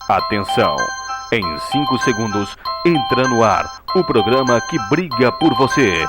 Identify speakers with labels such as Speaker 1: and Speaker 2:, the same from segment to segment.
Speaker 1: Atenção! Em 5 segundos, entra no ar o programa que briga por você.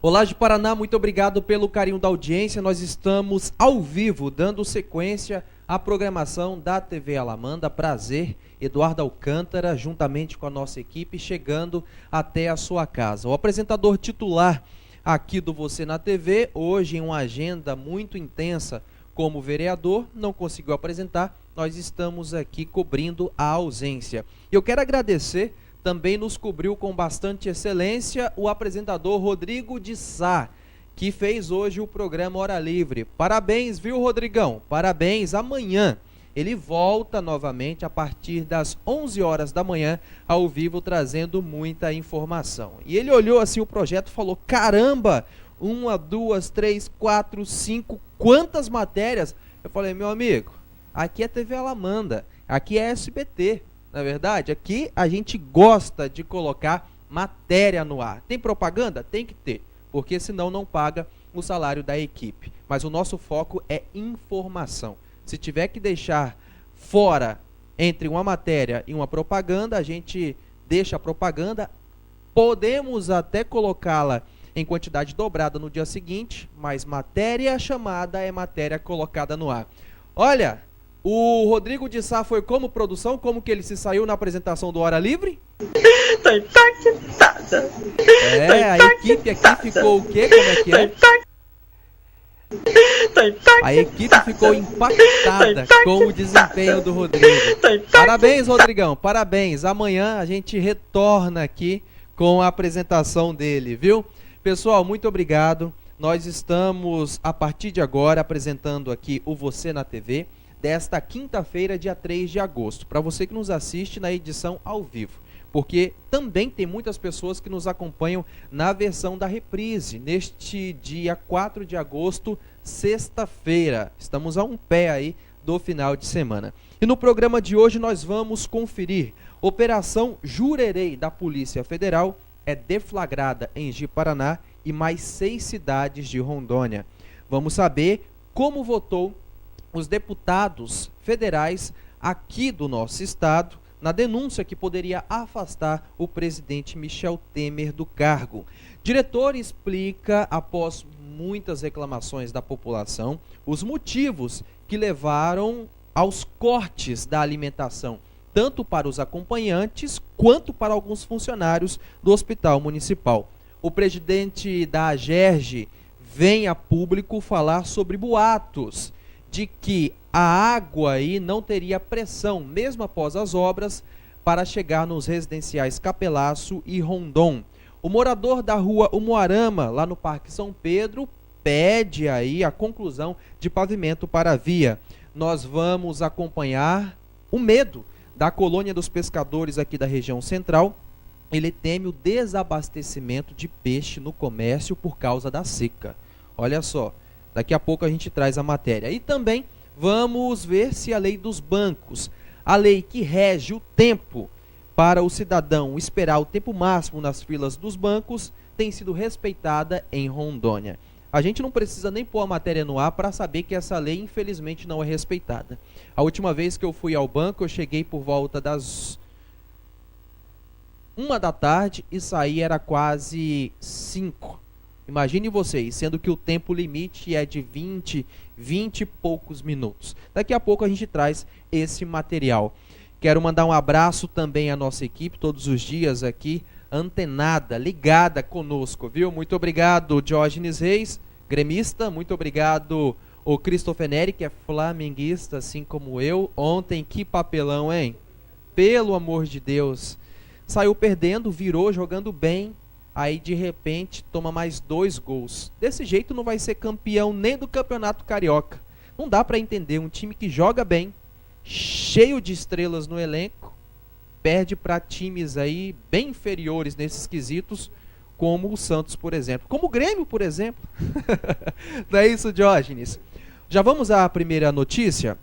Speaker 2: Olá de Paraná, muito obrigado pelo carinho da audiência. Nós estamos ao vivo, dando sequência à programação da TV Alamanda. Prazer, Eduardo Alcântara, juntamente com a nossa equipe, chegando até a sua casa. O apresentador titular aqui do Você na TV, hoje em uma agenda muito intensa como vereador, não conseguiu apresentar. Nós estamos aqui cobrindo a ausência. E eu quero agradecer. Também nos cobriu com bastante excelência o apresentador Rodrigo de Sá, que fez hoje o programa Hora Livre. Parabéns, viu, Rodrigão? Parabéns. Amanhã ele volta novamente a partir das 11 horas da manhã, ao vivo, trazendo muita informação. E ele olhou assim o projeto e falou, caramba, 1, 2, 3, 4, 5, quantas matérias? Eu falei, meu amigo, aqui é TV Alamanda, aqui é SBT. Na verdade, aqui a gente gosta de colocar matéria no ar. Tem propaganda? Tem que ter, porque senão não paga o salário da equipe. Mas o nosso foco é informação. Se tiver que deixar fora entre uma matéria e uma propaganda, a gente deixa a propaganda. Podemos até colocá-la em quantidade dobrada no dia seguinte, mas matéria chamada é matéria colocada no ar. Olha... O Rodrigo de Sá foi como produção? Como que ele se saiu na apresentação do Hora Livre?
Speaker 3: Tô impactada.
Speaker 2: A equipe aqui ficou o quê? Como é que é? A equipe ficou impactada com o desempenho do Rodrigo. Parabéns, Rodrigão, parabéns. Amanhã a gente retorna aqui com a apresentação dele, viu? Pessoal, muito obrigado. Nós estamos, a partir de agora, apresentando aqui o Você na TV, desta quinta-feira, dia 3 de agosto, para você que nos assiste na edição ao vivo, porque também tem muitas pessoas que nos acompanham na versão da reprise, neste dia 4 de agosto, sexta-feira. Estamos a um pé aí do final de semana. E no programa de hoje nós vamos conferir: Operação Jurerê da Polícia Federal é deflagrada em Ji-Paraná e mais 6 cidades de Rondônia. Vamos saber como votou os deputados federais aqui do nosso estado na denúncia que poderia afastar o presidente Michel Temer do cargo. Diretor explica, após muitas reclamações da população, os motivos que levaram aos cortes da alimentação, tanto para os acompanhantes quanto para alguns funcionários do Hospital Municipal. O presidente da Agerj vem a público falar sobre boatos de que a água aí não teria pressão, mesmo após as obras, para chegar nos residenciais Capelaço e Rondon. O morador da rua Umuarama, lá no Parque São Pedro, pede aí a conclusão de pavimento para a via. Nós vamos acompanhar o medo da colônia dos pescadores aqui da região central. Ele teme o desabastecimento de peixe no comércio por causa da seca. Olha só. Daqui a pouco a gente traz a matéria. E também vamos ver se a lei dos bancos, a lei que rege o tempo para o cidadão esperar o tempo máximo nas filas dos bancos, tem sido respeitada em Rondônia. A gente não precisa nem pôr a matéria no ar para saber que essa lei, infelizmente, não é respeitada. A última vez que eu fui ao banco, eu cheguei por volta das 1 da tarde e saí era quase 5. Imagine vocês, sendo que o tempo limite é de 20 e poucos minutos. Daqui a pouco a gente traz esse material. Quero mandar um abraço também à nossa equipe, todos os dias aqui, antenada, ligada conosco, viu? Muito obrigado, Diógenes Reis, gremista. Muito obrigado, o Christopher Neri, que é flamenguista, assim como eu. Ontem, que papelão, hein? Pelo amor de Deus. Saiu perdendo, virou, jogando bem. Aí, de repente, toma mais 2 gols. Desse jeito, não vai ser campeão nem do Campeonato Carioca. Não dá para entender um time que joga bem, cheio de estrelas no elenco, perde para times aí bem inferiores nesses quesitos, como o Santos, por exemplo. Como o Grêmio, por exemplo. Não é isso, Diógenes? Já vamos à primeira notícia?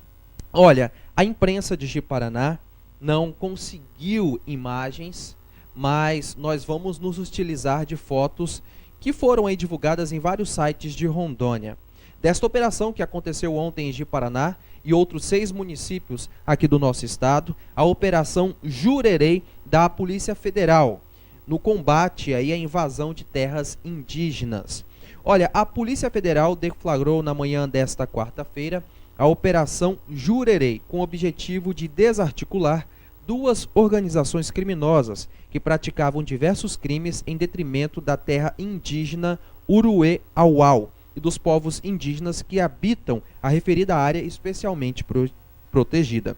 Speaker 2: Olha, a imprensa de Ji-Paraná não conseguiu imagens, mas nós vamos nos utilizar de fotos que foram aí divulgadas em vários sites de Rondônia. Desta operação que aconteceu ontem em Ji-Paraná e outros 6 municípios aqui do nosso estado, a Operação Jurerê da Polícia Federal, no combate aí à invasão de terras indígenas. Olha, a Polícia Federal deflagrou na manhã desta quarta-feira a Operação Jurerê, com o objetivo de desarticular 2 organizações criminosas que praticavam diversos crimes em detrimento da terra indígena Uruê-Auau e dos povos indígenas que habitam a referida área especialmente protegida.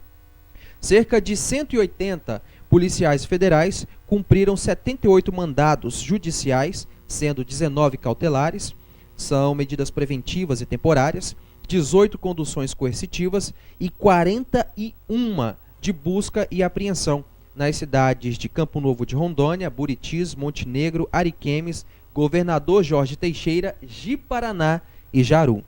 Speaker 2: Cerca de 180 policiais federais cumpriram 78 mandados judiciais, sendo 19 cautelares, são medidas preventivas e temporárias, 18 conduções coercitivas e 41 de busca e apreensão nas cidades de Campo Novo de Rondônia, Buritis, Montenegro, Ariquemes, Governador Jorge Teixeira, Ji-Paraná e Jaru.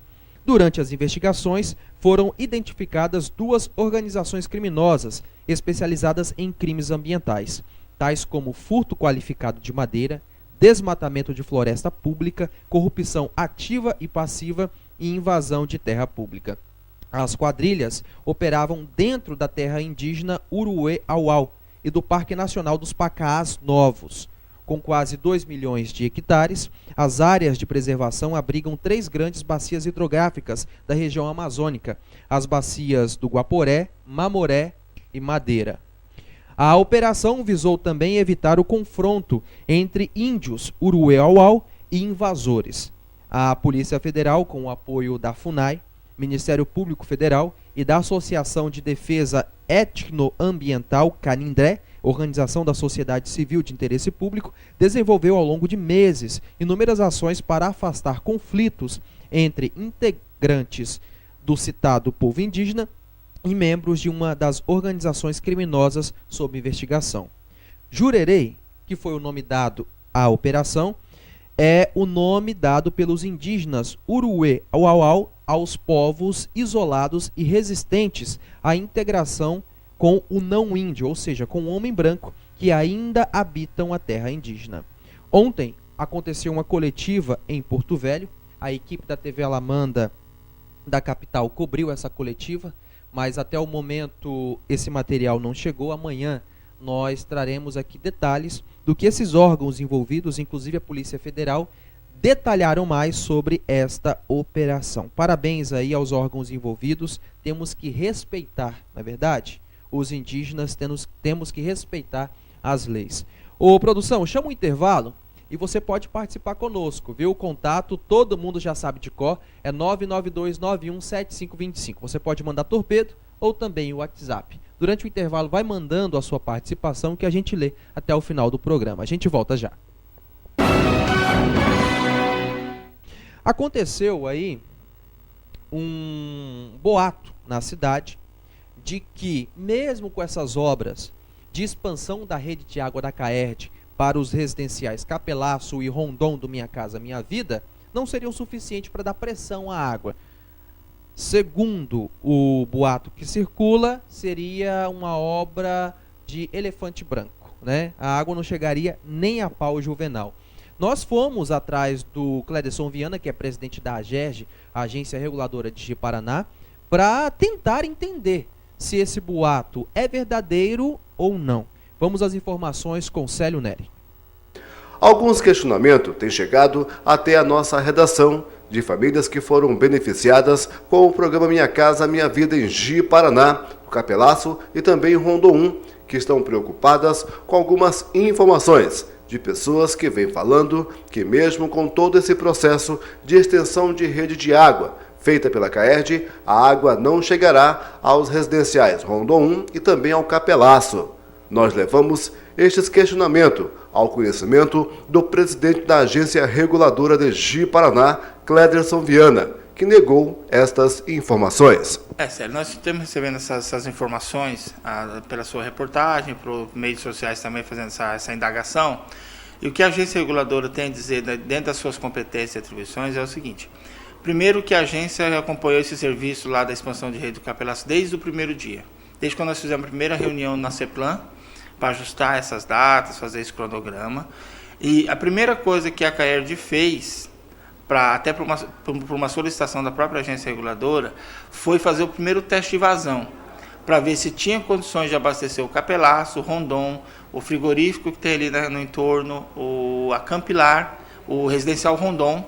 Speaker 2: Durante as investigações, foram identificadas 2 organizações criminosas especializadas em crimes ambientais, tais como furto qualificado de madeira, desmatamento de floresta pública, corrupção ativa e passiva e invasão de terra pública. As quadrilhas operavam dentro da terra indígena Uruê-Auau e do Parque Nacional dos Pacaás Novos. Com quase 2 milhões de hectares, as áreas de preservação abrigam 3 grandes bacias hidrográficas da região amazônica, as bacias do Guaporé, Mamoré e Madeira. A operação visou também evitar o confronto entre índios Uruê-Auau e invasores. A Polícia Federal, com o apoio da FUNAI, Ministério Público Federal e da Associação de Defesa Etnoambiental Canindré, Organização da Sociedade Civil de Interesse Público, desenvolveu ao longo de meses inúmeras ações para afastar conflitos entre integrantes do citado povo indígena e membros de uma das organizações criminosas sob investigação. Jurerê, que foi o nome dado à operação, é o nome dado pelos indígenas Uruê-Auau aos povos isolados e resistentes à integração com o não índio, ou seja, com o homem branco, que ainda habitam a terra indígena. Ontem aconteceu uma coletiva em Porto Velho, a equipe da TV Alamanda da capital cobriu essa coletiva, mas até o momento esse material não chegou. Amanhã nós traremos aqui detalhes do que esses órgãos envolvidos, inclusive a Polícia Federal, detalharam mais sobre esta operação. Parabéns aí aos órgãos envolvidos, temos que respeitar, não é verdade? Os indígenas temos que respeitar as leis. Ô, produção, chama o intervalo e você pode participar conosco, viu? O contato, todo mundo já sabe de cor, é 992917525. Você pode mandar torpedo ou também o WhatsApp. Durante o intervalo, vai mandando a sua participação que a gente lê até o final do programa. A gente volta já. Aconteceu aí um boato na cidade de que, mesmo com essas obras de expansão da rede de água da Caerd para os residenciais Capelaço e Rondon do Minha Casa Minha Vida, não seriam suficientes para dar pressão à água. Segundo o boato que circula, seria uma obra de elefante branco, né? A água não chegaria nem a pau Juvenal. Nós fomos atrás do Cléderson Viana, que é presidente da AGERJ, a Agência Reguladora de Ji-Paraná, para tentar entender se esse boato é verdadeiro ou não. Vamos às informações com Célio Neri.
Speaker 4: Alguns questionamentos têm chegado até a nossa redação de famílias que foram beneficiadas com o programa Minha Casa Minha Vida em Ji-Paraná, o Capelaço e também Rondon 1, que estão preocupadas com algumas informações de pessoas que vêm falando que mesmo com todo esse processo de extensão de rede de água feita pela Caerd, a água não chegará aos residenciais Rondon 1 e também ao Capelaço. Nós levamos estes questionamentos ao conhecimento do presidente da Agência Reguladora de Ji-Paraná, Cléderson Viana, que negou estas informações.
Speaker 5: Sério, nós estamos recebendo essas informações pela sua reportagem, por meios sociais também fazendo essa indagação. E o que a agência reguladora tem a dizer dentro das suas competências e atribuições é o seguinte. Primeiro, que a agência acompanhou esse serviço lá da expansão de rede do Capelaço desde o primeiro dia. Desde quando nós fizemos a primeira reunião na CEPLAN, para ajustar essas datas, fazer esse cronograma. E a primeira coisa que a CAERD fez, até por uma solicitação da própria agência reguladora, foi fazer o primeiro teste de vazão, para ver se tinha condições de abastecer o Capelaço, o Rondon, o frigorífico que tem ali no entorno, a Campilar, o residencial Rondon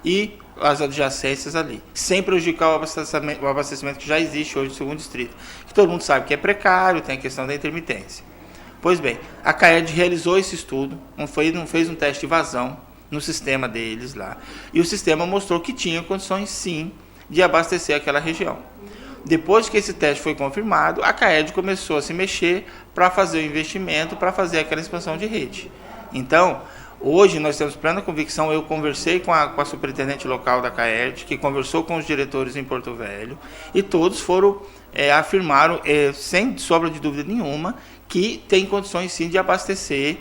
Speaker 5: e as adjacências ali, sem prejudicar o abastecimento que já existe hoje no segundo distrito, que todo mundo sabe que é precário, tem a questão da intermitência. Pois bem, a CAERD realizou esse estudo, não fez um teste de vazão no sistema deles lá, e o sistema mostrou que tinha condições sim de abastecer aquela região. Depois que esse teste foi confirmado, a CAERD começou a se mexer para fazer o investimento, para fazer aquela expansão de rede. Então, hoje nós temos plena convicção, eu conversei com a superintendente local da CAERD, que conversou com os diretores em Porto Velho, e todos afirmaram, sem sobra de dúvida nenhuma, que tem condições sim de abastecer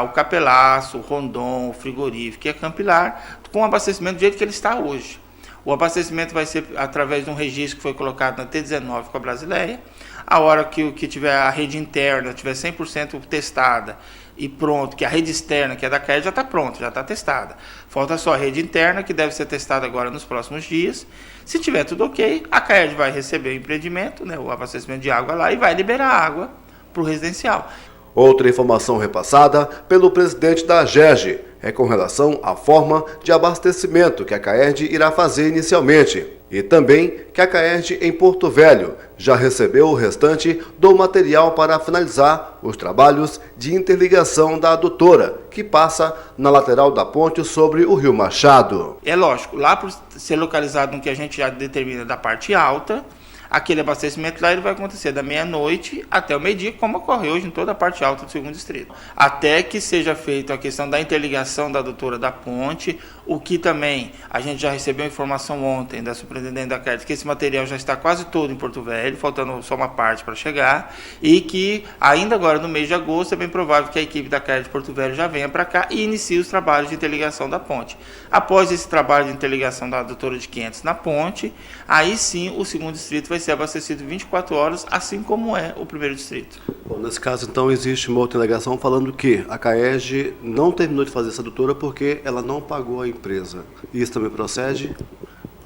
Speaker 5: o Capelaço, o Rondon, o frigorífico e a Campilar, com o abastecimento do jeito que ele está hoje. O abastecimento vai ser através de um registro que foi colocado na T19 com a Brasileia. A hora que tiver a rede interna, tiver 100% testada e pronto, que a rede externa, que é da CAERD, já está pronta, já está testada. Falta só a rede interna, que deve ser testada agora nos próximos dias. Se tiver tudo ok, a CAERD vai receber o empreendimento, né, o abastecimento de água lá, e vai liberar água para o residencial.
Speaker 4: Outra informação repassada pelo presidente da AGERJ é com relação à forma de abastecimento que a CAERD irá fazer inicialmente. E também que a CAERD em Porto Velho já recebeu o restante do material para finalizar os trabalhos de interligação da adutora, que passa na lateral da ponte sobre o Rio Machado.
Speaker 5: É lógico, lá por ser localizado no que a gente já determina da parte alta, aquele abastecimento lá ele vai acontecer da meia-noite até o meio-dia, como ocorre hoje em toda a parte alta do segundo distrito. Até que seja feita a questão da interligação da adutora da ponte, o que também a gente já recebeu informação ontem da superintendente da CAERD, que esse material já está quase todo em Porto Velho, faltando só uma parte para chegar, e que ainda agora no mês de agosto é bem provável que a equipe da CAERD de Porto Velho já venha para cá e inicie os trabalhos de interligação da ponte. Após esse trabalho de interligação da adutora de 500 na ponte, aí sim o segundo distrito vai ser abastecido 24 horas, assim como é o primeiro distrito.
Speaker 4: Bom, nesse caso, então, existe uma outra alegação falando que a CAERD não terminou de fazer essa adutora porque ela não pagou a empresa. Isso também procede?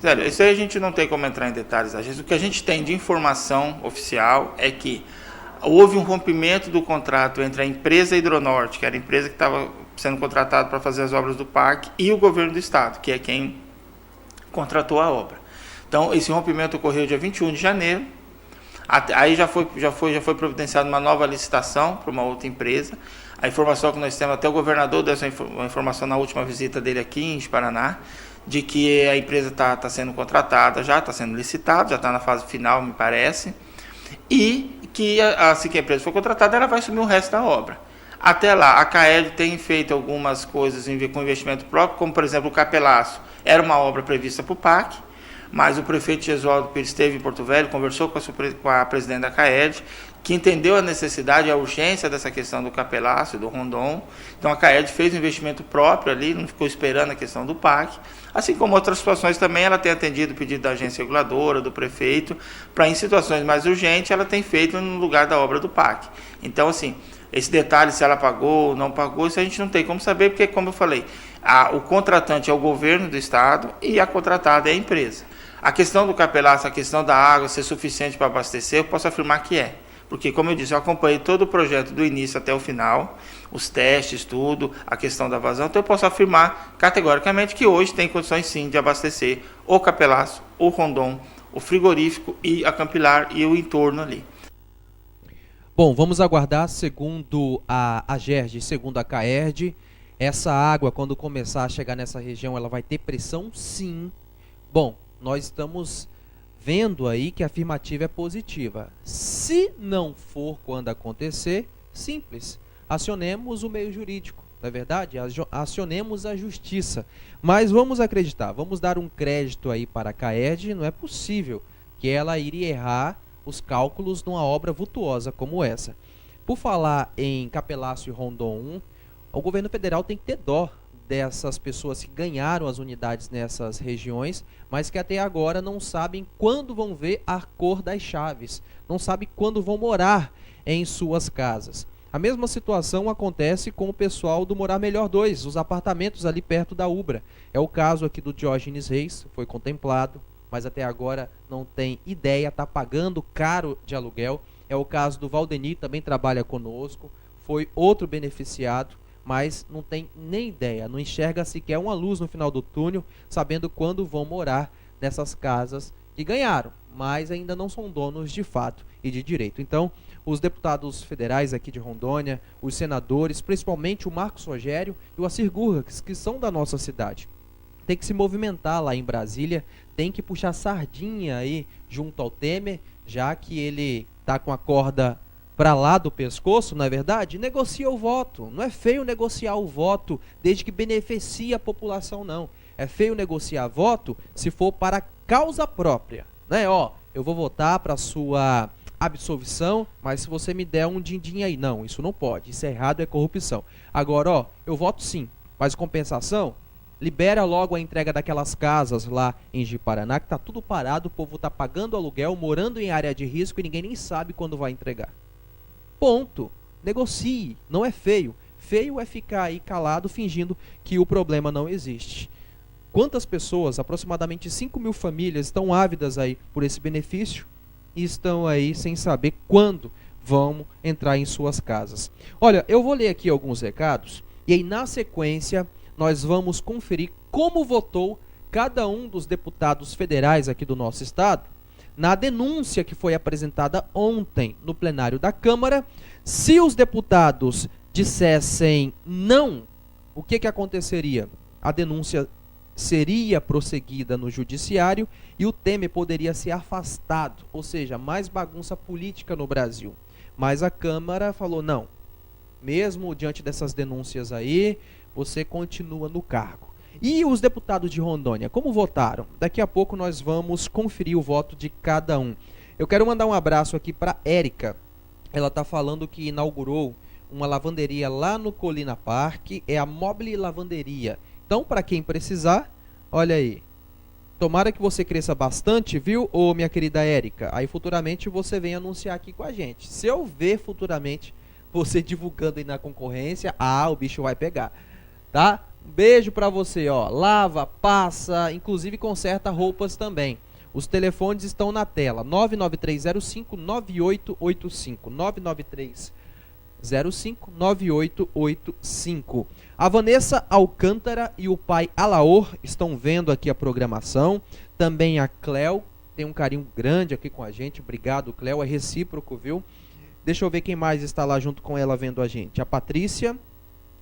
Speaker 5: Sério, isso aí a gente não tem como entrar em detalhes. O que a gente tem de informação oficial é que houve um rompimento do contrato entre a empresa Hidronorte, que era a empresa que estava sendo contratada para fazer as obras do parque, e o governo do estado, que é quem contratou a obra. Então, esse rompimento ocorreu dia 21 de janeiro, aí já foi providenciada uma nova licitação para uma outra empresa. A informação que nós temos, até o governador deu essa informação na última visita dele aqui em Paraná, de que a empresa está sendo contratada, já está sendo licitada, já está na fase final, me parece, e que assim que a empresa for contratada, ela vai assumir o resto da obra. Até lá, a CAERD tem feito algumas coisas com investimento próprio, como, por exemplo, o Capelaço. Era uma obra prevista para o PAC, mas o prefeito Gesualdo Pires esteve em Porto Velho, conversou com a presidente da CAERD, que entendeu a necessidade e a urgência dessa questão do Capelaço e do Rondon. Então a CAERD fez um investimento próprio ali, não ficou esperando a questão do PAC. Assim como outras situações também, ela tem atendido o pedido da agência reguladora, do prefeito, para em situações mais urgentes, ela tem feito no lugar da obra do PAC. Então, assim, esse detalhe, se ela pagou ou não pagou, isso a gente não tem como saber, porque, como eu falei, o contratante é o governo do estado e a contratada é a empresa. A questão do Capelaço, a questão da água ser suficiente para abastecer, eu posso afirmar que é. Porque, como eu disse, eu acompanhei todo o projeto do início até o final, os testes, tudo, a questão da vazão, então eu posso afirmar categoricamente que hoje tem condições sim de abastecer o Capelaço, o Rondon, o frigorífico e a Campilar e o entorno ali.
Speaker 2: Bom, vamos aguardar, segundo a AGERJ, segundo a CAERD, essa água, quando começar a chegar nessa região, ela vai ter pressão? Sim. Bom, nós estamos vendo aí que a afirmativa é positiva. Se não for quando acontecer, simples, acionemos o meio jurídico, não é verdade? Acionemos a justiça. Mas vamos acreditar, vamos dar um crédito aí para a CAERD, não é possível que ela iria errar os cálculos numa obra vultuosa como essa. Por falar em Capelaço e Rondon 1, o governo federal tem que ter dó dessas pessoas que ganharam as unidades nessas regiões, mas que até agora não sabem quando vão ver a cor das chaves, não sabem quando vão morar em suas casas. A mesma situação acontece com o pessoal do Morar Melhor 2, os apartamentos ali perto da Ubra. É o caso aqui do Diógenes Reis, foi contemplado, mas até agora não tem ideia, está pagando caro de aluguel. É o caso do Valdeni, também trabalha conosco, foi outro beneficiado, mas não tem nem ideia, não enxerga sequer uma luz no final do túnel, sabendo quando vão morar nessas casas que ganharam, mas ainda não são donos de fato e de direito. Então, os deputados federais aqui de Rondônia, os senadores, principalmente o Marcos Rogério e o Assir Gurgis, que são da nossa cidade, tem que se movimentar lá em Brasília, tem que puxar sardinha aí junto ao Temer, já que ele está com a corda para lá do pescoço, não é verdade? Negocia o voto. Não é feio negociar o voto desde que beneficie a população, não. É feio negociar voto se for para causa própria, né? Ó, eu vou votar para sua absolvição, mas se você me der um din-din aí, não, isso não pode. Isso é errado, é corrupção. Agora, ó, eu voto sim, mas compensação, libera logo a entrega daquelas casas lá em Ji-Paraná, que tá tudo parado, o povo tá pagando aluguel, morando em área de risco e ninguém nem sabe quando vai entregar. Ponto. Negocie. Não é feio. Feio é ficar aí calado fingindo que o problema não existe. Quantas pessoas, aproximadamente 5.000 famílias, estão ávidas aí por esse benefício e estão aí sem saber quando vão entrar em suas casas. Olha, eu vou ler aqui alguns recados e aí na sequência nós vamos conferir como votou cada um dos deputados federais aqui do nosso estado na denúncia que foi apresentada ontem no plenário da Câmara. Se os deputados dissessem não, o que aconteceria? A denúncia seria prosseguida no judiciário e o Temer poderia ser afastado, ou seja, mais bagunça política no Brasil. Mas a Câmara falou não, mesmo diante dessas denúncias aí, você continua no cargo. E os deputados de Rondônia, como votaram? Daqui a pouco nós vamos conferir o voto de cada um. Eu quero mandar um abraço aqui para Érica. Ela está falando que inaugurou uma lavanderia lá no Colina Park, é a Mobile Lavanderia. Então, para quem precisar, olha aí. Tomara que você cresça bastante, viu, ô minha querida Érica? Aí futuramente você vem anunciar aqui com a gente. Se eu ver futuramente você divulgando aí na concorrência, o bicho vai pegar, tá? Um beijo pra você, ó. Lava, passa, inclusive conserta roupas também. Os telefones estão na tela. 99305-9885. 99305-9885. A Vanessa Alcântara e o pai Alaor estão vendo aqui a programação. Também a Cléo tem um carinho grande aqui com a gente. Obrigado, Cléo. É recíproco, viu? Deixa eu ver quem mais está lá junto com ela vendo a gente. A Patrícia,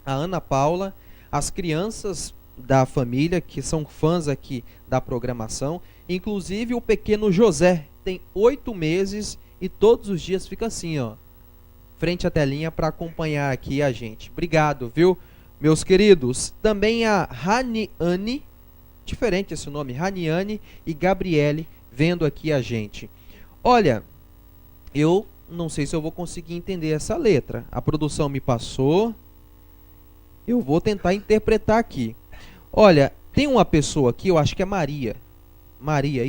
Speaker 2: a Ana Paula, as crianças da família que são fãs aqui da programação, inclusive o pequeno José, tem 8 meses e todos os dias fica assim, ó, frente à telinha para acompanhar aqui a gente. Obrigado, viu, meus queridos? Também a Raniane, diferente esse nome, Raniane e Gabriele vendo aqui a gente. Olha, eu não sei se eu vou conseguir entender essa letra. A produção me passou. Eu vou tentar interpretar aqui. Olha, tem uma pessoa aqui, eu acho que é Maria. Maria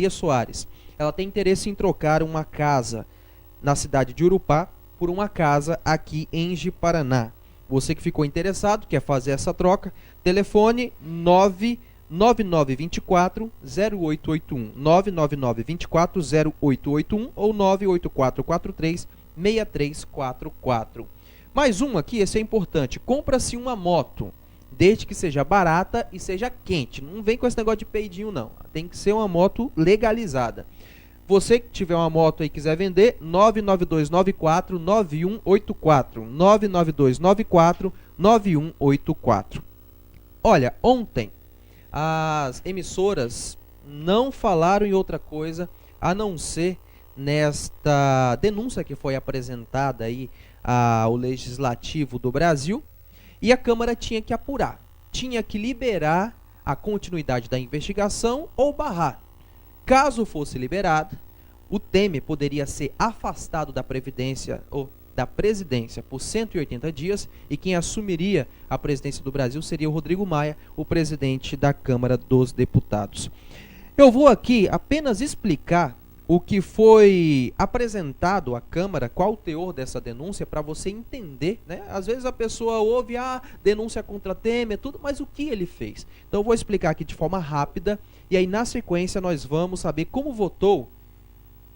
Speaker 2: Soares. Ela tem interesse em trocar uma casa na cidade de Urupá por uma casa aqui em Ji-Paraná. Você que ficou interessado, quer fazer essa troca, telefone 99924-0881. 99924-0881 ou 98443-6344. Mais um aqui, esse é importante. Compra-se uma moto, desde que seja barata e seja quente. Não vem com esse negócio de peidinho, não. Tem que ser uma moto legalizada. Você que tiver uma moto aí e quiser vender, 99294-9184. 99294-9184. Olha, ontem as emissoras não falaram em outra coisa a não ser nesta denúncia que foi apresentada aí ao Legislativo do Brasil, e a Câmara tinha que apurar, tinha que liberar a continuidade da investigação ou barrar. Caso fosse liberada, o Temer poderia ser afastado da Previdência, ou da presidência por 180 dias e quem assumiria a presidência do Brasil seria o Rodrigo Maia, o presidente da Câmara dos Deputados. Eu vou aqui apenas explicar o que foi apresentado à Câmara, qual o teor dessa denúncia, para você entender, né? Às vezes a pessoa ouve, denúncia contra Temer, tudo, mas o que ele fez? Então eu vou explicar aqui de forma rápida, e aí na sequência nós vamos saber como votou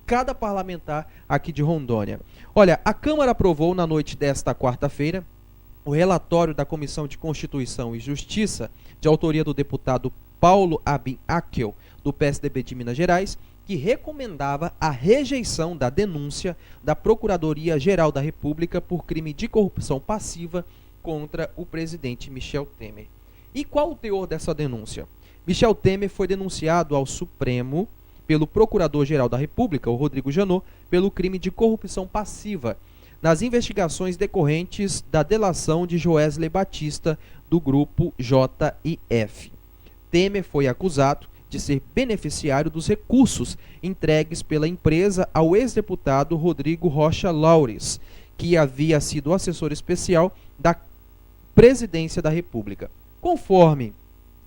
Speaker 2: cada parlamentar aqui de Rondônia. Olha, a Câmara aprovou na noite desta quarta-feira o relatório da Comissão de Constituição e Justiça, de autoria do deputado Paulo Abin Akel, do PSDB de Minas Gerais, que recomendava a rejeição da denúncia da Procuradoria-Geral da República por crime de corrupção passiva contra o presidente Michel Temer. E qual o teor dessa denúncia? Michel Temer foi denunciado ao Supremo pelo Procurador-Geral da República, o Rodrigo Janot, pelo crime de corrupção passiva, nas investigações decorrentes da delação de Joesley Batista, do grupo JIF. Temer foi acusado de ser beneficiário dos recursos entregues pela empresa ao ex-deputado Rodrigo Rocha Laures, que havia sido assessor especial da Presidência da República. Conforme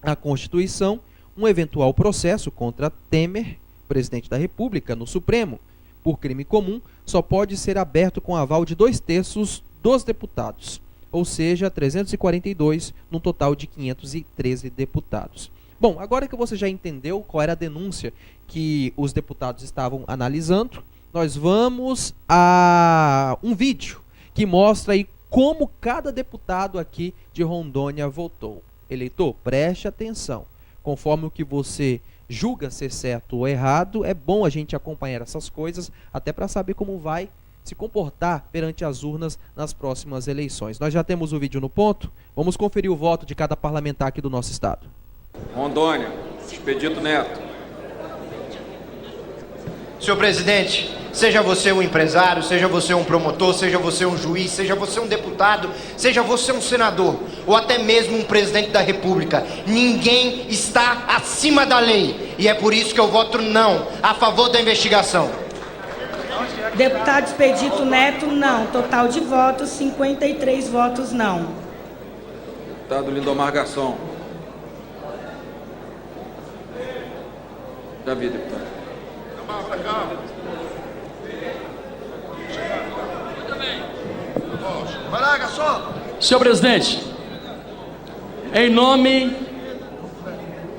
Speaker 2: a Constituição, um eventual processo contra Temer, presidente da República, no Supremo, por crime comum, só pode ser aberto com aval de 2/3 dos deputados, ou seja, 342, num total de 513 deputados. Bom, agora que você já entendeu qual era a denúncia que os deputados estavam analisando, nós vamos a um vídeo que mostra aí como cada deputado aqui de Rondônia votou. Eleitor, preste atenção. Conforme o que você julga ser certo ou errado, é bom a gente acompanhar essas coisas, até para saber como vai se comportar perante as urnas nas próximas eleições. Nós já temos o vídeo no ponto, vamos conferir o voto de cada parlamentar aqui do nosso estado.
Speaker 6: Rondônia, Expedito Neto.
Speaker 7: Senhor presidente, seja você um empresário, seja você um promotor, seja você um juiz, seja você um deputado, seja você um senador, ou até mesmo um presidente da República, ninguém está acima da lei. E é por isso que eu voto não, a favor da investigação.
Speaker 8: Deputado Expedito Neto, não. Total de votos, 53 votos não.
Speaker 6: Deputado Lindomar Garçom. Já vi, deputado.
Speaker 7: Vai lá, garçom.
Speaker 9: Senhor presidente, em nome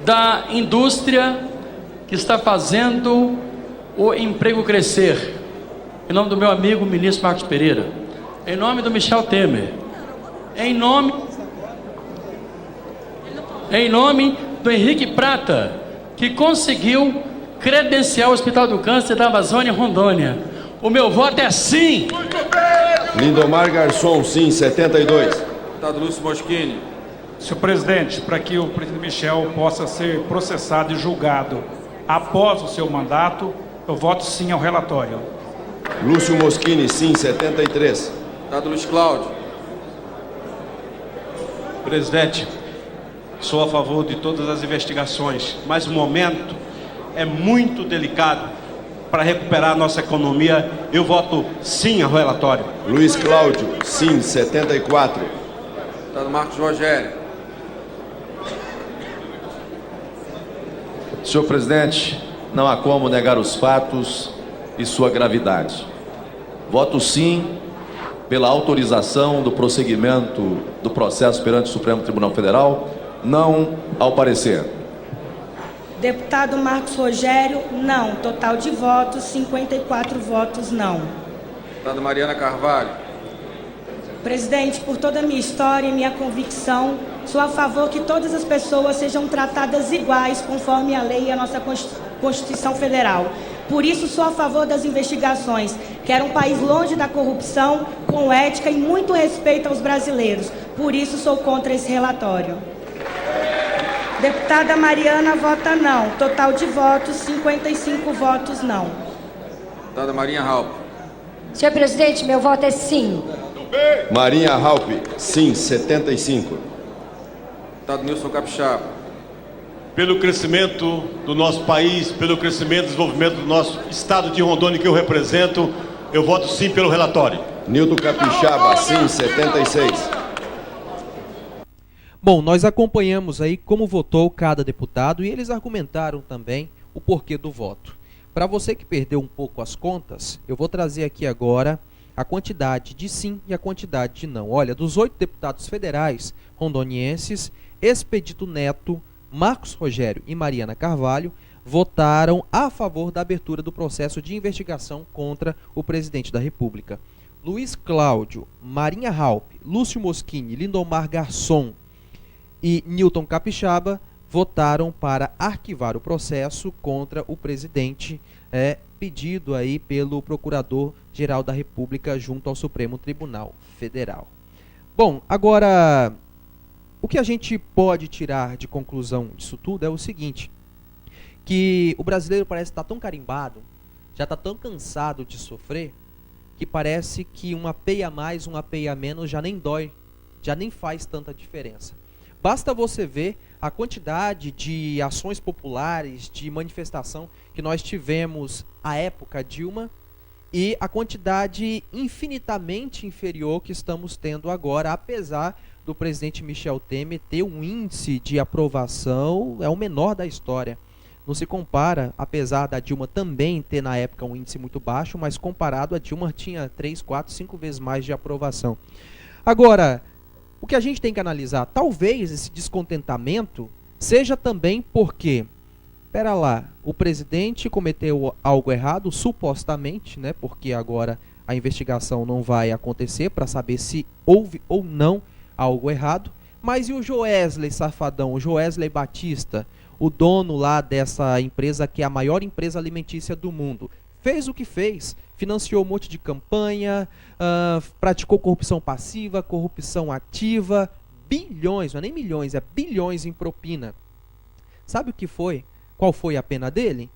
Speaker 9: da indústria que está fazendo o emprego crescer, em nome do meu amigo ministro Marcos Pereira, em nome do Michel Temer, em nome do Henrique Prata, que conseguiu credenciar o Hospital do Câncer da Amazônia Rondônia. O meu voto é sim.
Speaker 10: Lindomar Garçom, sim, 72.
Speaker 6: Deputado Lúcio Moschini.
Speaker 11: Senhor presidente, para que o presidente Michel possa ser processado e julgado após o seu mandato, eu voto sim ao relatório.
Speaker 10: Lúcio Moschini, sim, 73.
Speaker 6: Deputado Luiz Cláudio.
Speaker 12: Presidente, sou a favor de todas as investigações, mas o momento é muito delicado para recuperar a nossa economia. Eu voto sim ao relatório.
Speaker 10: Luiz Cláudio, sim, 74.
Speaker 6: Deputado Marcos Rogério.
Speaker 13: Senhor presidente, não há como negar os fatos e sua gravidade. Voto sim pela autorização do prosseguimento do processo perante o Supremo Tribunal Federal, não ao parecer.
Speaker 8: Deputado Marcos Rogério, não. Total de votos, 54 votos não.
Speaker 6: Deputada Mariana Carvalho.
Speaker 8: Presidente, por toda a minha história e minha convicção, sou a favor que todas as pessoas sejam tratadas iguais conforme a lei e a nossa Constituição Federal. Por isso, sou a favor das investigações. Quero um país longe da corrupção, com ética e muito respeito aos brasileiros. Por isso, sou contra esse relatório. Deputada Mariana vota não. Total de votos, 55 votos não.
Speaker 6: Deputada Marinha Raup.
Speaker 14: Senhor presidente, meu voto é sim.
Speaker 10: Marinha Raup, sim, 75.
Speaker 6: Deputado Nilson Capixaba.
Speaker 12: Pelo crescimento do nosso país, pelo crescimento e desenvolvimento do nosso estado de Rondônia que eu represento, eu voto sim pelo relatório.
Speaker 10: Nilton Capixaba, sim, 76.
Speaker 2: Bom, nós acompanhamos aí como votou cada deputado e eles argumentaram também o porquê do voto. Para você que perdeu um pouco as contas, eu vou trazer aqui agora a quantidade de sim e a quantidade de não. Olha, dos 8 deputados federais rondonienses, Expedito Neto, Marcos Rogério e Mariana Carvalho votaram a favor da abertura do processo de investigação contra o presidente da República. Luiz Cláudio, Marinha Halpe, Lúcio Moschini, Lindomar Garçom e Nilton Capixaba votaram para arquivar o processo contra o presidente, pedido aí pelo Procurador-Geral da República junto ao Supremo Tribunal Federal. Bom, agora, o que a gente pode tirar de conclusão disso tudo é o seguinte, que o brasileiro parece estar tão carimbado, já está tão cansado de sofrer, que parece que uma peia a mais, uma peia a menos já nem dói, já nem faz tanta diferença. Basta você ver a quantidade de ações populares, de manifestação que nós tivemos à época Dilma e a quantidade infinitamente inferior que estamos tendo agora, apesar do presidente Michel Temer ter um índice de aprovação, é o menor da história. Não se compara, apesar da Dilma também ter na época um índice muito baixo, mas comparado a Dilma tinha 3, 4, 5 vezes mais de aprovação. Agora, o que a gente tem que analisar, talvez esse descontentamento seja também porque, pera lá, o presidente cometeu algo errado, supostamente, né, porque agora a investigação não vai acontecer para saber se houve ou não algo errado, mas e o Joesley Safadão, o Joesley Batista, o dono lá dessa empresa que é a maior empresa alimentícia do mundo, fez o que fez, financiou um monte de campanha, praticou corrupção passiva, corrupção ativa, bilhões, não é nem milhões, é bilhões em propina. Sabe o que foi? Qual foi a pena dele?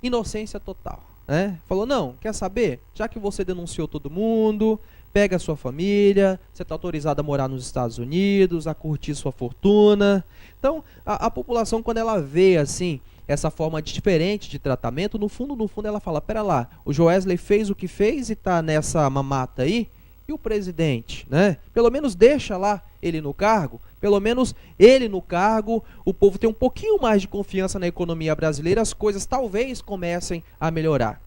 Speaker 2: Inocência total. Né? Falou, não, quer saber? Já que você denunciou todo mundo, pega a sua família, você está autorizado a morar nos Estados Unidos, a curtir sua fortuna. Então, a população, quando ela vê assim essa forma diferente de tratamento, no fundo ela fala, pera lá, o Joesley fez o que fez e está nessa mamata aí, e o presidente, né? Pelo menos deixa lá ele no cargo, pelo menos ele no cargo, o povo tem um pouquinho mais de confiança na economia brasileira, as coisas talvez comecem a melhorar.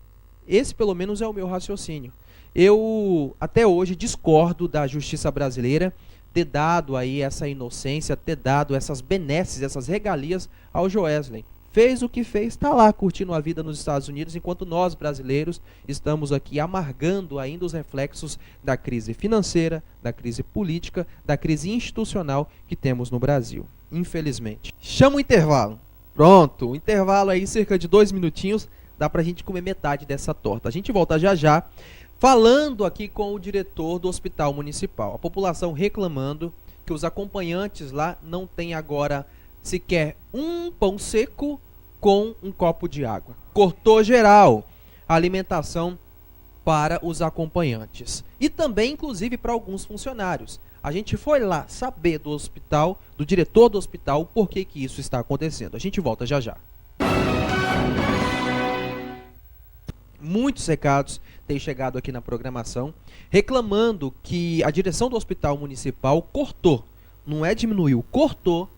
Speaker 2: Esse pelo menos é o meu raciocínio. Eu até hoje discordo da justiça brasileira ter dado aí essa inocência, ter dado essas benesses, essas regalias ao Joesley. Fez o que fez, está lá curtindo a vida nos Estados Unidos, enquanto nós brasileiros estamos aqui amargando ainda os reflexos da crise financeira, da crise política, da crise institucional que temos no Brasil, infelizmente. Chama o intervalo. Pronto, o intervalo aí, cerca de 2 minutinhos, dá pra gente comer metade dessa torta. A gente volta já já, falando aqui com o diretor do Hospital Municipal. A população reclamando que os acompanhantes lá não têm agora sequer um pão seco com um copo de água. Cortou geral a alimentação para os acompanhantes. E também, inclusive, para alguns funcionários. A gente foi lá saber do hospital, do diretor do hospital, o porquê que isso está acontecendo. A gente volta já já. Muitos recados têm chegado aqui na programação, reclamando que a direção do Hospital Municipal cortou, não é diminuiu, cortou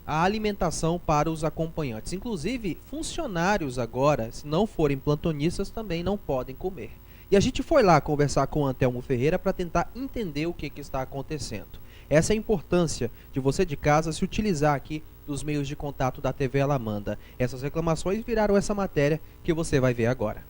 Speaker 2: a alimentação para os acompanhantes. Inclusive, funcionários agora, se não forem plantonistas, também não podem comer. E a gente foi lá conversar com o Antelmo Ferreira para tentar entender o que está acontecendo. Essa é a importância de você de casa se utilizar aqui dos meios de contato da TV Alamanda. Essas reclamações viraram essa matéria que você vai ver agora.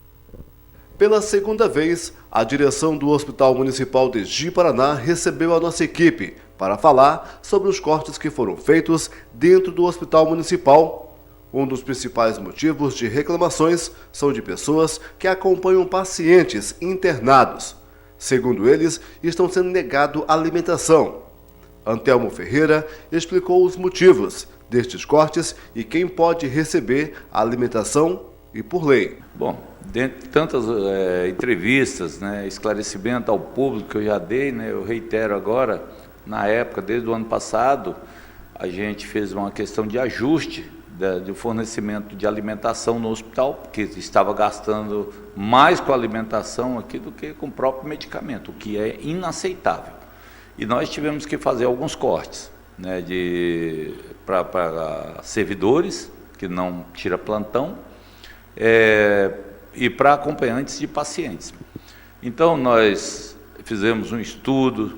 Speaker 4: Pela segunda vez, a direção do Hospital Municipal de Ji-Paraná recebeu a nossa equipe para falar sobre os cortes que foram feitos dentro do Hospital Municipal. Um dos principais motivos de reclamações são de pessoas que acompanham pacientes internados. Segundo eles, estão sendo negado alimentação. Antelmo Ferreira explicou os motivos destes cortes e quem pode receber a alimentação e por lei.
Speaker 15: Bom, dentre tantas entrevistas, esclarecimento ao público que eu já dei, eu reitero agora, na época, desde o ano passado, a gente fez uma questão de ajuste do fornecimento de alimentação no hospital, porque estava gastando mais com alimentação aqui do que com o próprio medicamento, o que é inaceitável. E nós tivemos que fazer alguns cortes, né, para servidores, que não tira plantão, e para acompanhantes de pacientes. Então, nós fizemos um estudo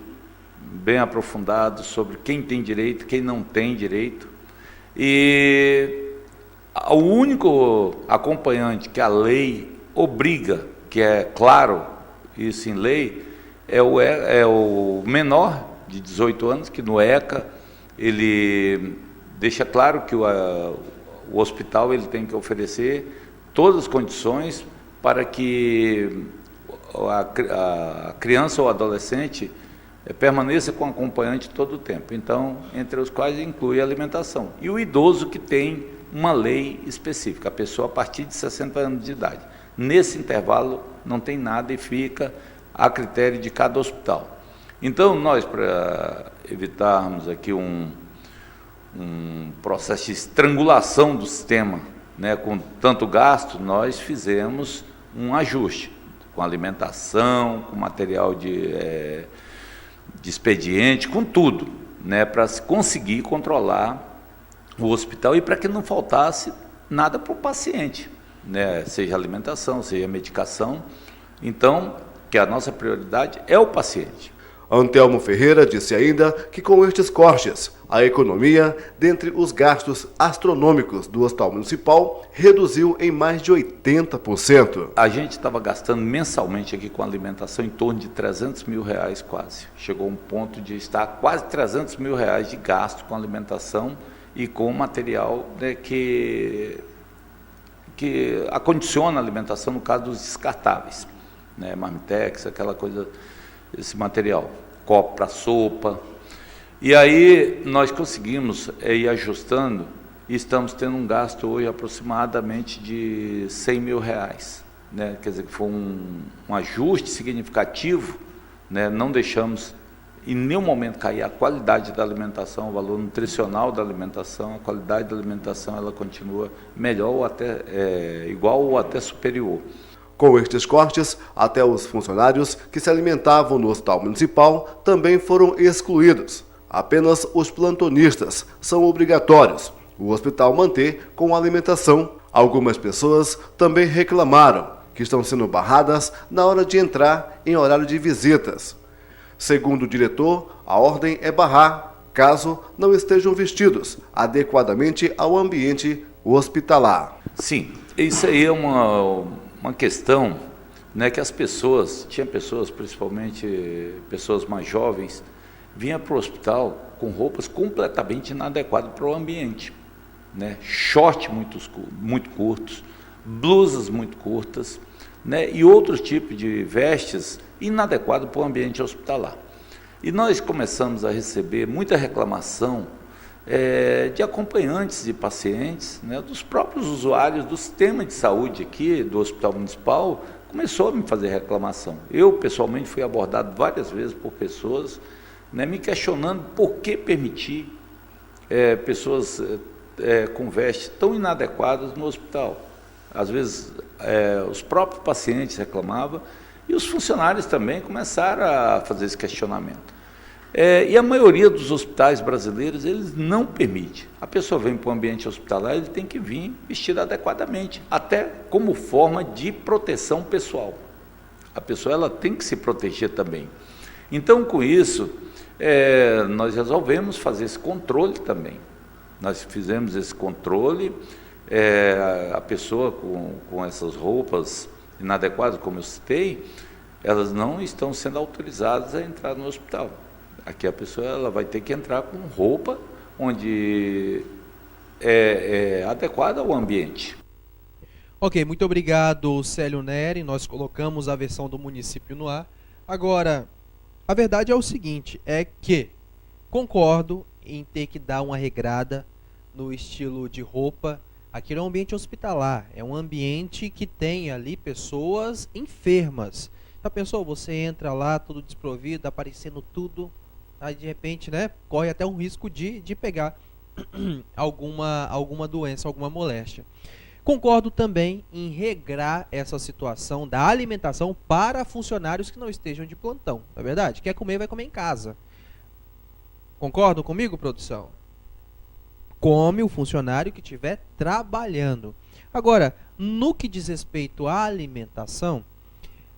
Speaker 15: bem aprofundado sobre quem tem direito, quem não tem direito, e o único acompanhante que a lei obriga, que é claro, isso em lei, é o menor de 18 anos, que no ECA ele deixa claro que o hospital ele tem que oferecer todas as condições para que a criança ou adolescente permaneça com acompanhante todo o tempo. Então, entre os quais inclui a alimentação. E o idoso que tem uma lei específica, a pessoa a partir de 60 anos de idade. Nesse intervalo não tem nada e fica a critério de cada hospital. Então, nós, para evitarmos aqui um processo de estrangulação do sistema, né, com tanto gasto, nós fizemos um ajuste com alimentação, com material de expediente, com tudo, né, para se conseguir controlar o hospital e para que não faltasse nada para o paciente, né, seja alimentação, seja medicação. Então, que a nossa prioridade é o paciente.
Speaker 4: Antelmo Ferreira disse ainda que com estes cortes, a economia, dentre os gastos astronômicos do Hospital Municipal, reduziu em mais de 80%.
Speaker 15: A gente estava gastando mensalmente aqui com alimentação em torno de R$300 mil quase. Chegou a um ponto de estar quase R$300 mil de gasto com alimentação e com material, né, que acondiciona a alimentação no caso dos descartáveis, né, marmitex, aquela coisa, esse material, copo para sopa. E aí nós conseguimos ir ajustando e estamos tendo um gasto hoje aproximadamente de R$100 mil, né? Quer dizer, que foi um ajuste significativo, né? Não deixamos em nenhum momento cair a qualidade da alimentação, o valor nutricional da alimentação, a qualidade da alimentação ela continua melhor ou até igual ou até superior.
Speaker 4: Com estes cortes, até os funcionários que se alimentavam no Hospital Municipal também foram excluídos. Apenas os plantonistas são obrigatórios o hospital manter com alimentação. Algumas pessoas também reclamaram que estão sendo barradas na hora de entrar em horário de visitas. Segundo o diretor, a ordem é barrar caso não estejam vestidos adequadamente ao ambiente hospitalar.
Speaker 15: Sim, isso aí é uma questão, né, que as pessoas, tinha pessoas, principalmente pessoas mais jovens, vinham para o hospital com roupas completamente inadequadas para o ambiente, né? Short muito curtos, blusas muito curtas, né, e outros tipos de vestes inadequados para o ambiente hospitalar. E nós começamos a receber muita reclamação de acompanhantes de pacientes, né, dos próprios usuários do sistema de saúde aqui do Hospital Municipal, começou a me fazer reclamação. Eu, pessoalmente, fui abordado várias vezes por pessoas, né, me questionando por que permitir pessoas com vestes tão inadequadas no hospital. Às vezes, os próprios pacientes reclamavam e os funcionários também começaram a fazer esse questionamento. E a maioria dos hospitais brasileiros, eles não permite. A pessoa vem para o ambiente hospitalar, ele tem que vir vestida adequadamente, até como forma de proteção pessoal. A pessoa ela tem que se proteger também. Então, com isso, nós resolvemos fazer esse controle também. Nós fizemos esse controle, a pessoa com essas roupas inadequadas, como eu citei, elas não estão sendo autorizadas a entrar no hospital. Aqui a pessoa ela vai ter que entrar com roupa onde é adequada ao ambiente.
Speaker 2: Ok, muito obrigado, Célio Neri. Nós colocamos a versão do município no ar. Agora, a verdade é o seguinte, é que concordo em ter que dar uma regrada no estilo de roupa. Aqui é um ambiente hospitalar, é um ambiente que tem ali pessoas enfermas. Já pensou, você entra lá, tudo desprovido, aparecendo tudo, aí de repente, né, corre até um risco de pegar. alguma doença, alguma moléstia. Concordo também em regrar essa situação da alimentação para funcionários que não estejam de plantão, não é verdade? Quer comer, vai comer em casa. Concordam comigo, produção? Come o funcionário que estiver trabalhando. Agora, no que diz respeito à alimentação,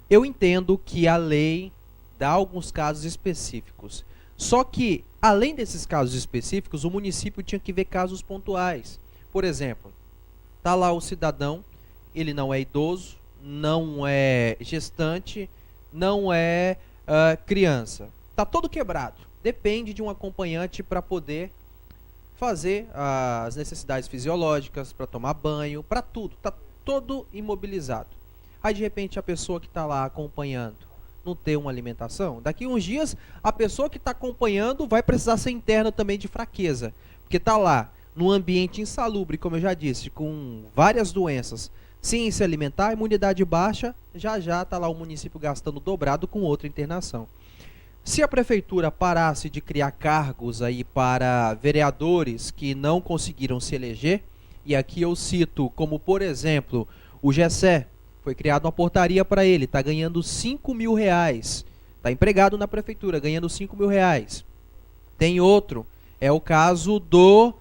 Speaker 2: eu entendo que a lei dá alguns casos específicos. Só que, além desses casos específicos, o município tinha que ver casos pontuais. Por exemplo, está lá o cidadão, ele não é idoso, não é gestante, não é criança. Está todo quebrado. Depende de um acompanhante para poder fazer as necessidades fisiológicas, para tomar banho, para tudo. Está todo imobilizado. Aí, de repente, a pessoa que está lá acompanhando não ter uma alimentação, daqui uns dias, a pessoa que está acompanhando vai precisar ser interna também de fraqueza. Porque está lá, num ambiente insalubre, como eu já disse, com várias doenças, sem se alimentar, imunidade baixa, já está lá o município gastando dobrado com outra internação. Se a prefeitura parasse de criar cargos aí para vereadores que não conseguiram se eleger, e aqui eu cito como, por exemplo, o Gessé, foi criada uma portaria para ele, está ganhando R$5.000, está empregado na prefeitura, ganhando R$5.000. Tem outro, é o caso do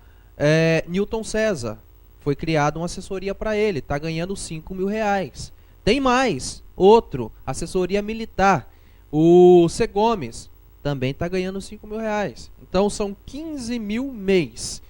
Speaker 2: Newton César, foi criada uma assessoria para ele, está ganhando R$5.000. Tem mais, outro, assessoria militar, o C. Gomes, também está ganhando R$5.000. Então são 15 mil mês.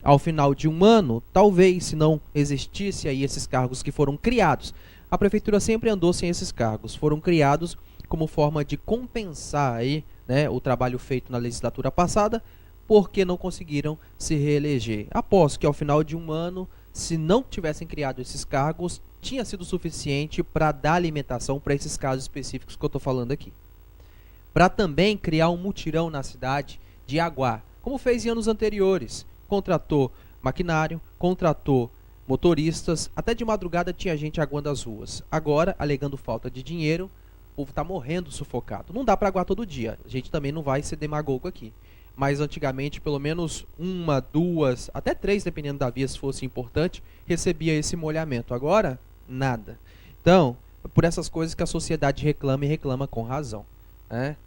Speaker 2: Ao final de um ano, talvez, se não existisse aí esses cargos que foram criados, a prefeitura sempre andou sem esses cargos, foram criados como forma de compensar aí, né, o trabalho feito na legislatura passada, porque não conseguiram se reeleger. Aposto que ao final de um ano, se não tivessem criado esses cargos, tinha sido suficiente para dar alimentação para esses casos específicos que eu estou falando aqui. Para também criar um mutirão na cidade de aguar, como fez em anos anteriores. Contratou maquinário, contratou motoristas, até de madrugada tinha gente aguando as ruas. Agora, alegando falta de dinheiro, o povo está morrendo sufocado. Não dá para aguar todo dia, a gente também não vai ser demagogo aqui. Mas antigamente, pelo menos 1, 2, até 3, dependendo da via, se fosse importante, recebia esse molhamento. Agora, nada. Então, por essas coisas que a sociedade reclama e reclama com razão.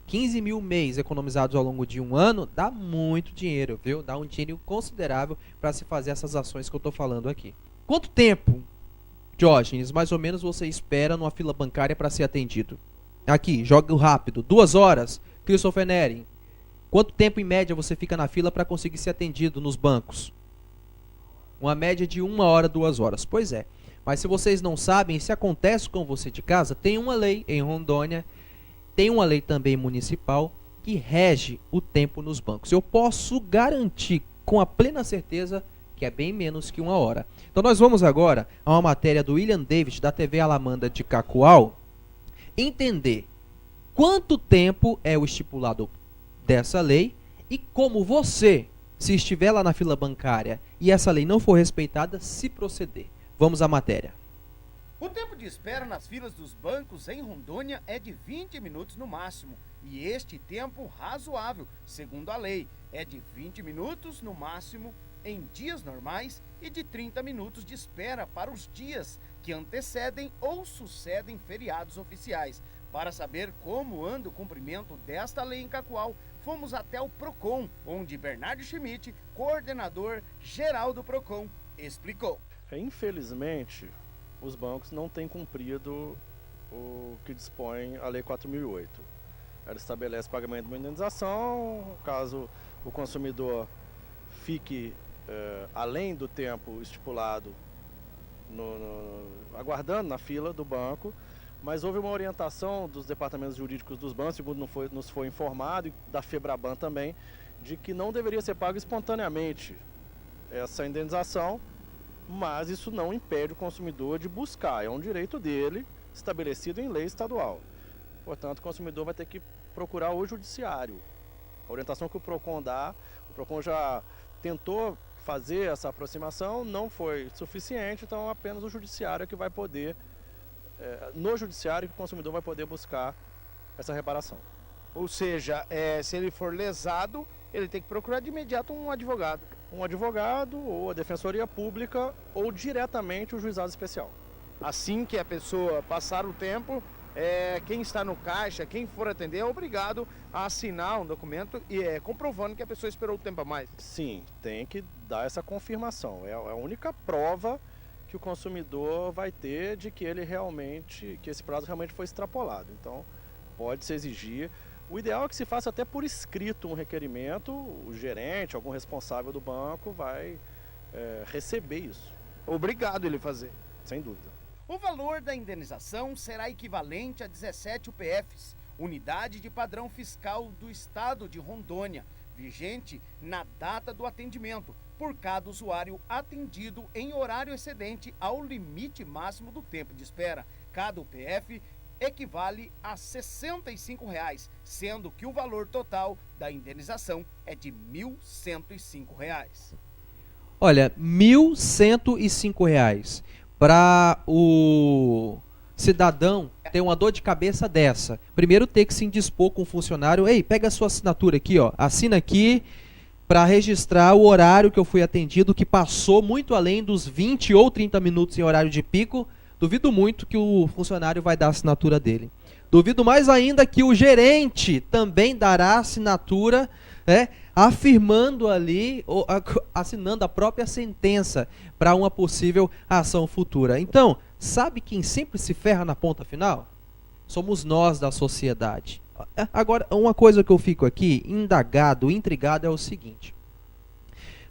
Speaker 2: 15 mil mês economizados ao longo de um ano dá muito dinheiro, viu? Dá um dinheiro considerável para se fazer essas ações que eu estou falando aqui. Quanto tempo, Diógenes, mais ou menos você espera numa fila bancária para ser atendido? Aqui, joga rápido. 2 horas, Christopher Neri. Quanto tempo em média você fica na fila para conseguir ser atendido nos bancos? Uma média de 1 hora, 2 horas. Pois é. Mas se vocês não sabem, se acontece com você de casa, tem uma lei em Rondônia, tem uma lei também municipal que rege o tempo nos bancos. Eu posso garantir com a plena certeza que é bem menos que 1 hora. Então nós vamos agora a uma matéria do William David, da TV Alamanda de Cacoal, entender quanto tempo é o estipulado dessa lei e como você, se estiver lá na fila bancária e essa lei não for respeitada, se proceder. Vamos à matéria.
Speaker 16: O tempo de espera nas filas dos bancos em Rondônia é de 20 minutos no máximo, e este tempo razoável, segundo a lei, é de 20 minutos no máximo em dias normais e de 30 minutos de espera para os dias que antecedem ou sucedem feriados oficiais. Para saber como anda o cumprimento desta lei em Cacoal, fomos até o PROCON, onde Bernardo Schmidt, coordenador geral do PROCON, explicou.
Speaker 17: Infelizmente, os bancos não têm cumprido o que dispõe a Lei 4.008. Ela estabelece pagamento de uma indenização, caso o consumidor fique além do tempo estipulado aguardando na fila do banco, mas houve uma orientação dos departamentos jurídicos dos bancos, segundo nos foi informado, e da FEBRABAN também, de que não deveria ser pago espontaneamente essa indenização, mas isso não impede o consumidor de buscar, é um direito dele, estabelecido em lei estadual. Portanto, o consumidor vai ter que procurar o judiciário. A orientação que o PROCON dá, o PROCON já tentou fazer essa aproximação, não foi suficiente, então apenas o judiciário é que vai poder, no judiciário que o consumidor vai poder buscar essa reparação.
Speaker 16: Ou seja, se ele for lesado, ele tem que procurar de imediato um advogado.
Speaker 17: um advogado ou a defensoria pública ou diretamente o juizado especial.
Speaker 16: Assim que a pessoa passar o tempo, quem está no caixa, quem for atender, é obrigado a assinar um documento comprovando que a pessoa esperou o tempo a mais.
Speaker 17: Sim, tem que dar essa confirmação. É a única prova que o consumidor vai ter de que que esse prazo realmente foi extrapolado. Então, pode-se exigir. O ideal é que se faça até por escrito um requerimento, o gerente, algum responsável do banco vai receber isso.
Speaker 16: Obrigado ele fazer.
Speaker 17: Sem dúvida.
Speaker 16: O valor da indenização será equivalente a 17 UPFs, Unidade de Padrão Fiscal do Estado de Rondônia, vigente na data do atendimento, por cada usuário atendido em horário excedente ao limite máximo do tempo de espera. Cada UPF equivale a R$ 65,00, sendo que o valor total da indenização é de R$ 1.105.
Speaker 2: Olha, R$ 1.105 para o cidadão ter uma dor de cabeça dessa. Primeiro ter que se indispor com o funcionário. Ei, pega a sua assinatura aqui, ó. Assina aqui para registrar o horário que eu fui atendido, que passou muito além dos 20 ou 30 minutos em horário de pico. Duvido muito que o funcionário vai dar a assinatura dele. Duvido mais ainda que o gerente também dará assinatura, afirmando ali, ou assinando a própria sentença para uma possível ação futura. Então, sabe quem sempre se ferra na ponta final? Somos nós da sociedade. Agora, uma coisa que eu fico aqui indagado, intrigado é o seguinte.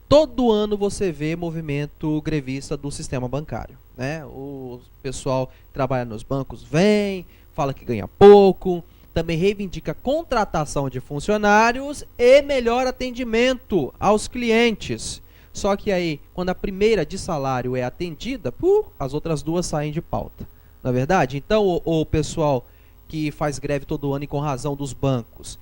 Speaker 2: Todo ano você vê movimento grevista do sistema bancário, né? O pessoal que trabalha nos bancos vem, fala que ganha pouco, também reivindica contratação de funcionários e melhor atendimento aos clientes. Só que aí, quando a primeira de salário é atendida, as outras duas saem de pauta. Não é verdade? Então, o pessoal que faz greve todo ano e com razão dos bancos,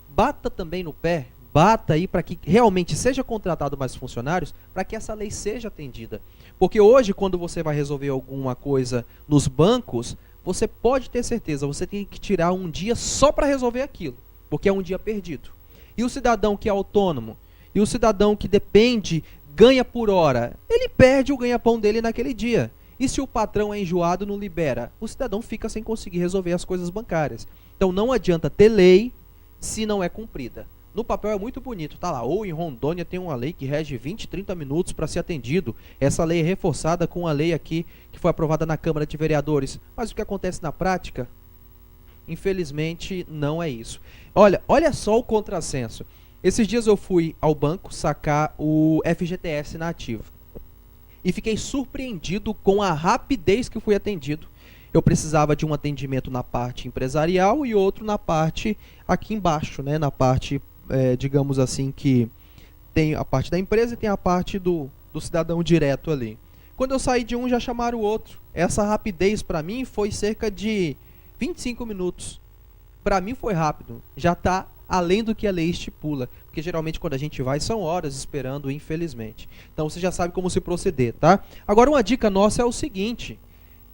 Speaker 2: bata também no pé, bata aí para que realmente seja contratado mais funcionários, para que essa lei seja atendida. Porque hoje, quando você vai resolver alguma coisa nos bancos, você pode ter certeza, você tem que tirar um dia só para resolver aquilo, porque é um dia perdido. E o cidadão que é autônomo, e o cidadão que depende, ganha por hora, ele perde o ganha-pão dele naquele dia. E se o patrão é enjoado, não libera, o cidadão fica sem conseguir resolver as coisas bancárias. Então não adianta ter lei se não é cumprida. No papel é muito bonito, tá lá, ou em Rondônia tem uma lei que rege 20, 30 minutos para ser atendido. Essa lei é reforçada com a lei aqui que foi aprovada na Câmara de Vereadores. Mas o que acontece na prática? Infelizmente não é isso. Olha só o contrassenso. Esses dias eu fui ao banco sacar o FGTS na ativa. E fiquei surpreendido com a rapidez que fui atendido. Eu precisava de um atendimento na parte empresarial e outro na parte aqui embaixo, né? Na parte, digamos assim, que tem a parte da empresa e tem a parte do cidadão direto ali. Quando eu saí de um, já chamaram o outro. Essa rapidez para mim foi cerca de 25 minutos. Para mim foi rápido. Já está além do que a lei estipula. Porque geralmente quando a gente vai são horas esperando, infelizmente. Então você já sabe como se proceder, tá? Agora uma dica nossa é o seguinte.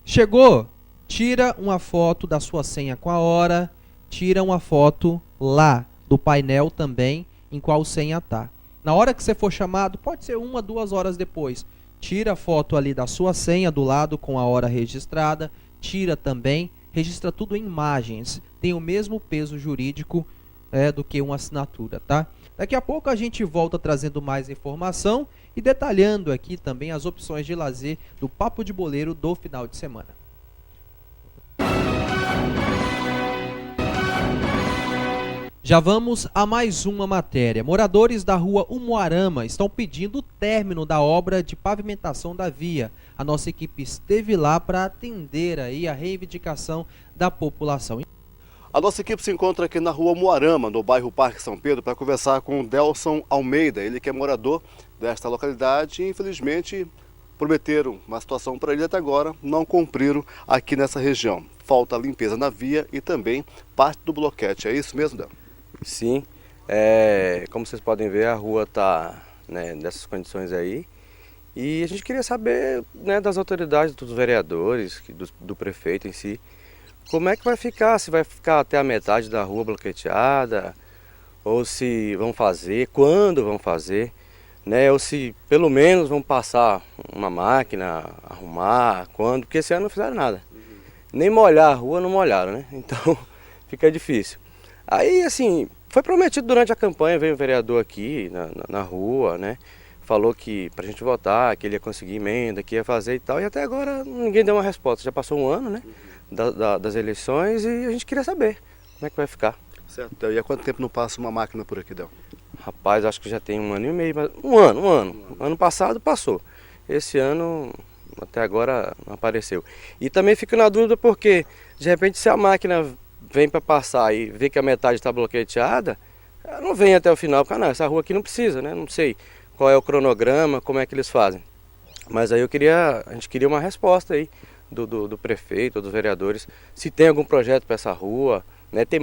Speaker 2: Chegou, tira uma foto da sua senha com a hora, tira uma foto lá do painel também em qual senha tá. Na hora que você for chamado, pode ser 1 a 2 horas depois, tira a foto ali da sua senha do lado com a hora registrada, tira também, registra tudo em imagens, tem o mesmo peso jurídico do que uma assinatura, tá? Daqui a pouco a gente volta trazendo mais informação e detalhando aqui também as opções de lazer do Papo de Boleiro do final de semana. Já vamos a mais uma matéria. Moradores da rua Umuarama estão pedindo o término da obra de pavimentação da via. A nossa equipe esteve lá para atender aí a reivindicação da população.
Speaker 4: A nossa equipe se encontra aqui na rua Umuarama, no bairro Parque São Pedro, para conversar com o Delson Almeida. Ele que é morador desta localidade e, infelizmente, prometeram uma situação para ele até agora, não cumpriram aqui nessa região. Falta limpeza na via e também parte do bloquete. É isso mesmo, Del?
Speaker 18: Sim, como vocês podem ver, a rua está nessas condições aí. E a gente queria saber das autoridades, dos vereadores, do prefeito em si, como é que vai ficar, se vai ficar até a metade da rua bloqueteada, ou se vão fazer, quando vão fazer. né, ou se pelo menos vão passar uma máquina, arrumar, quando, porque esse ano não fizeram nada. Nem molhar a rua, não molharam, né? Então fica difícil. Aí, assim, foi prometido durante a campanha, veio um vereador aqui na rua, né? Falou que pra gente votar, que ele ia conseguir emenda, que ia fazer e tal, e até agora ninguém deu uma resposta. Já passou um ano, né, das eleições, e a gente queria saber como é que vai ficar.
Speaker 4: Certo, e há quanto tempo não passa uma máquina por aqui, Del?
Speaker 18: Rapaz, acho que já tem 1 ano e meio, mas um ano. Ano passado passou. Esse ano até agora não apareceu. E também fico na dúvida porque, de repente, se a máquina vem para passar e vê que a metade está bloqueada, ela não vem até o final, porque não, essa rua aqui não precisa, né? Não sei qual é o cronograma, como é que eles fazem. Mas aí a gente queria uma resposta aí do prefeito, dos vereadores, se tem algum projeto para essa rua, né? Tem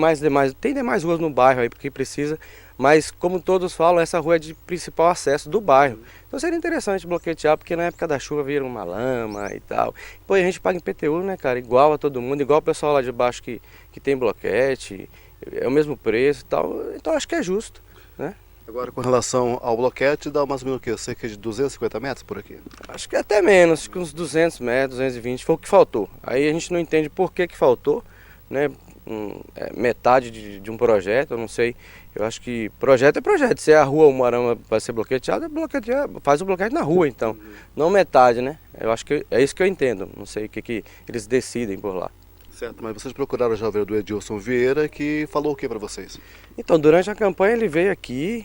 Speaker 18: demais ruas no bairro aí porque precisa, mas como todos falam, essa rua é de principal acesso do bairro. Então seria interessante bloquear, porque na época da chuva vira uma lama e tal. Pô, a gente paga em PTU, né, cara? Igual a todo mundo, igual o pessoal lá de baixo que tem bloquete, é o mesmo preço e tal. Então acho que é justo, né?
Speaker 4: Agora, com relação ao bloquete, dá mais ou menos o quê? Cerca de 250 metros por aqui?
Speaker 18: Acho que até menos, acho que uns 200 metros, 220, foi o que faltou. Aí a gente não entende por que faltou, né? Metade de um projeto, eu não sei. Eu acho que projeto é projeto. Se a rua Umuarama vai ser bloqueada, faz o bloqueio na rua, então. Não metade, né? Eu acho que é isso que eu entendo. Não sei o que eles decidem por lá.
Speaker 4: Certo, mas vocês procuraram já o vereador Edilson Vieira, que falou o que para vocês?
Speaker 18: Então, durante a campanha ele veio aqui,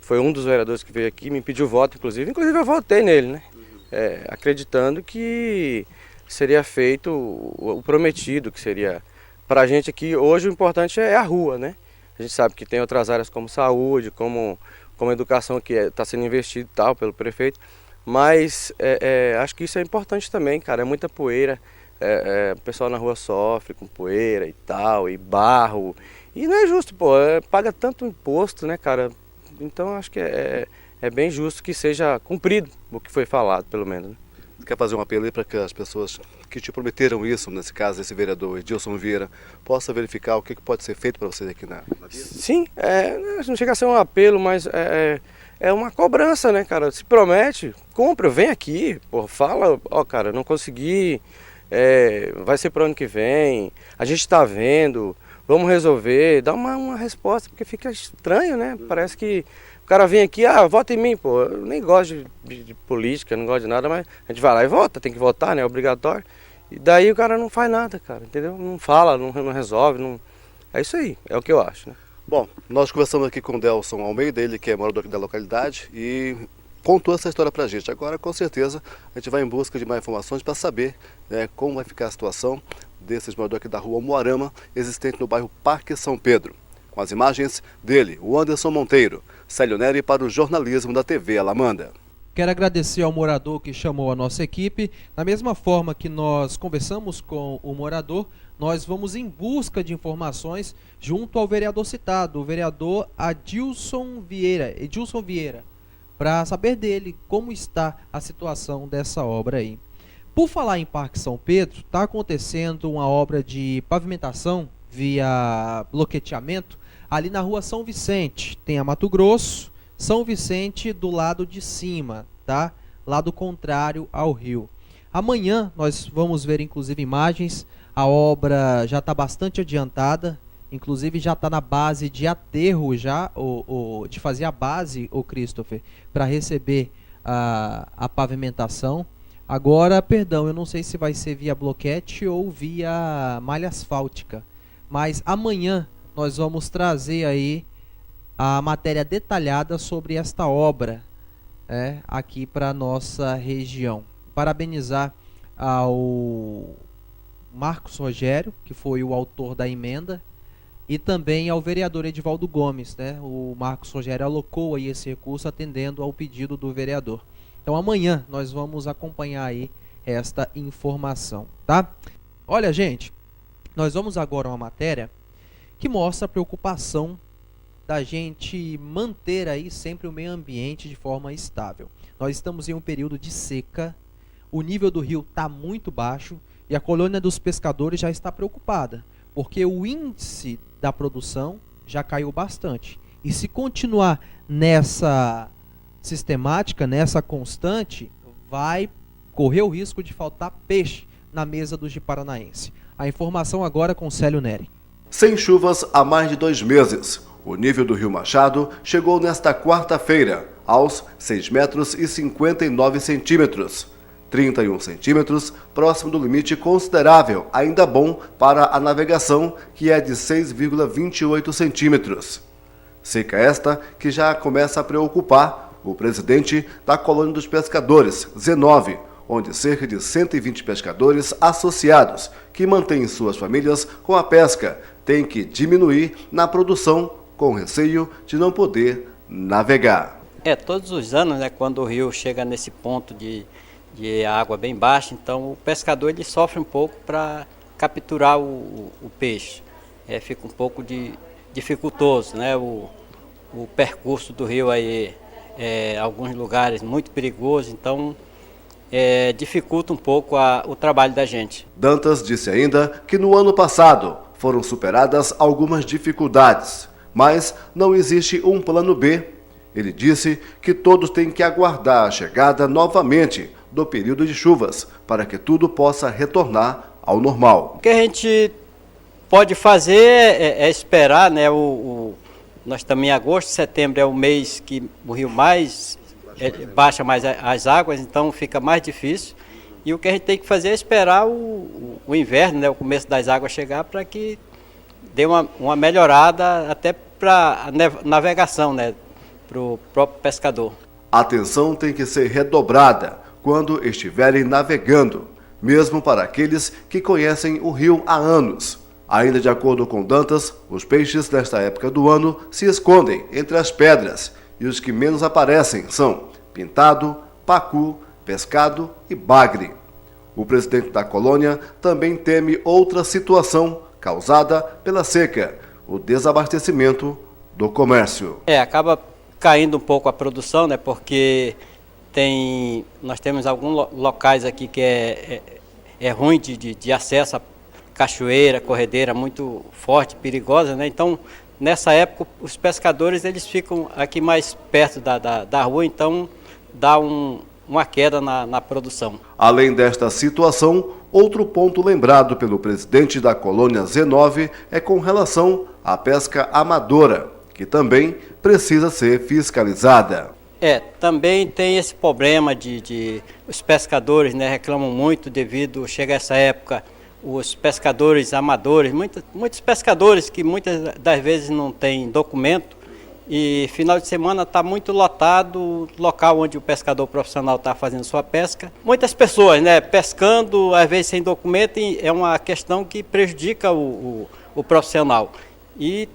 Speaker 18: foi um dos vereadores que veio aqui, me pediu voto, inclusive eu votei nele, né? Acreditando que seria feito o prometido, que seria... Para a gente aqui, hoje o importante é a rua, né? A gente sabe que tem outras áreas como saúde, como educação que está sendo investido e tal pelo prefeito, mas acho que isso é importante também, cara, é muita poeira, o pessoal na rua sofre com poeira e tal, e barro, e não é justo, pô, paga tanto imposto, né, cara? Então acho que é bem justo que seja cumprido o que foi falado, pelo menos, né?
Speaker 4: Quer fazer um apelo aí para que as pessoas que te prometeram isso, nesse caso, esse vereador Edilson Vieira, possa verificar o que pode ser feito para vocês aqui na vida?
Speaker 18: Sim, não chega a ser um apelo, mas é uma cobrança, né, cara? Se promete, compra, vem aqui, pô, fala, ó, cara, não consegui, vai ser para o ano que vem, a gente está vendo, vamos resolver, dá uma resposta, porque fica estranho, né? Parece que o cara vem aqui, vota em mim, pô, eu nem gosto de política, não gosto de nada, mas a gente vai lá e vota, tem que votar, né, é obrigatório. E daí o cara não faz nada, cara, entendeu? Não fala, não resolve, não... É isso aí, é o que eu acho, né?
Speaker 4: Bom, nós conversamos aqui com o Delson Almeida, ele que é morador aqui da localidade e contou essa história pra gente. Agora, com certeza, a gente vai em busca de mais informações para saber, né, como vai ficar a situação desses moradores aqui da rua Umuarama, existente no bairro Parque São Pedro. Com as imagens dele, o Anderson Monteiro, Célio Neri para o jornalismo da TV Alamanda.
Speaker 2: Quero agradecer ao morador que chamou a nossa equipe. Da mesma forma que nós conversamos com o morador, nós vamos em busca de informações junto ao vereador citado, o vereador Edilson Vieira, para saber dele como está a situação dessa obra aí. Por falar em Parque São Pedro, está acontecendo uma obra de pavimentação via bloqueteamento ali na rua São Vicente. Tem a Mato Grosso, São Vicente do lado de cima, tá? Lado contrário ao rio. Amanhã nós vamos ver inclusive imagens. A obra já está bastante adiantada, inclusive já está na base de aterro já, de fazer a base, o Christopher, para receber a pavimentação. Agora, perdão, eu não sei se vai ser via bloquete ou via malha asfáltica, mas amanhã nós vamos trazer aí a matéria detalhada sobre esta obra aqui para nossa região. Parabenizar ao Marcos Rogério, que foi o autor da emenda, e também ao vereador Edivaldo Gomes, né? O Marcos Rogério alocou aí esse recurso atendendo ao pedido do vereador. Então amanhã nós vamos acompanhar aí esta informação, tá? Olha, gente, nós vamos agora a uma matéria que mostra a preocupação da gente manter aí sempre o meio ambiente de forma estável. Nós estamos em um período de seca, o nível do rio está muito baixo e a colônia dos pescadores já está preocupada, porque o índice da produção já caiu bastante. E se continuar nessa sistemática, nessa constante, vai correr o risco de faltar peixe na mesa do Ji-Paranaense. A informação agora com Célio Neri.
Speaker 4: Sem chuvas há mais de 2 meses, o nível do Rio Machado chegou nesta quarta-feira aos 6,59 metros, 31 centímetros próximo do limite considerável, ainda bom para a navegação, que é de 6,28 centímetros. Seca esta que já começa a preocupar o presidente da Colônia dos Pescadores, Z9, onde cerca de 120 pescadores associados que mantêm suas famílias com a pesca têm que diminuir na produção com receio de não poder navegar.
Speaker 19: Todos os anos, né, quando o rio chega nesse ponto de água bem baixa, então o pescador ele sofre um pouco para capturar o peixe. Fica um pouco dificultoso, né? O percurso do rio aí alguns lugares muito perigoso, então dificulta um pouco o trabalho da gente.
Speaker 4: Dantas disse ainda que no ano passado foram superadas algumas dificuldades, mas não existe um plano B. Ele disse que todos têm que aguardar a chegada novamente do período de chuvas para que tudo possa retornar ao normal.
Speaker 19: O que a gente pode fazer é esperar, né? Nós estamos em agosto, setembro é o mês que o rio baixa mais as águas, então fica mais difícil. E o que a gente tem que fazer é esperar o inverno, né? O começo das águas chegar para que dê uma melhorada até para a navegação, né? Para o próprio pescador.
Speaker 4: A atenção tem que ser redobrada quando estiverem navegando, mesmo para aqueles que conhecem o rio há anos. Ainda de acordo com Dantas, os peixes nesta época do ano se escondem entre as pedras e os que menos aparecem são pintado, pacu, pescado e bagre. O presidente da colônia também teme outra situação causada pela seca, o desabastecimento do comércio.
Speaker 19: Acaba caindo um pouco a produção, né? Porque nós temos alguns locais aqui que é ruim de acesso a cachoeira, corredeira muito forte, perigosa, né? Então, nessa época, os pescadores eles ficam aqui mais perto da rua, então dá uma queda na produção.
Speaker 4: Além desta situação, outro ponto lembrado pelo presidente da colônia Z9 é com relação à pesca amadora, que também precisa ser fiscalizada.
Speaker 19: Também tem esse problema de os pescadores, né, reclamam muito devido, chega essa época, os pescadores amadores, muitos pescadores que muitas das vezes não têm documento e final de semana está muito lotado o local onde o pescador profissional está fazendo sua pesca. Muitas pessoas, né, pescando, às vezes sem documento, e é uma questão que prejudica o profissional. E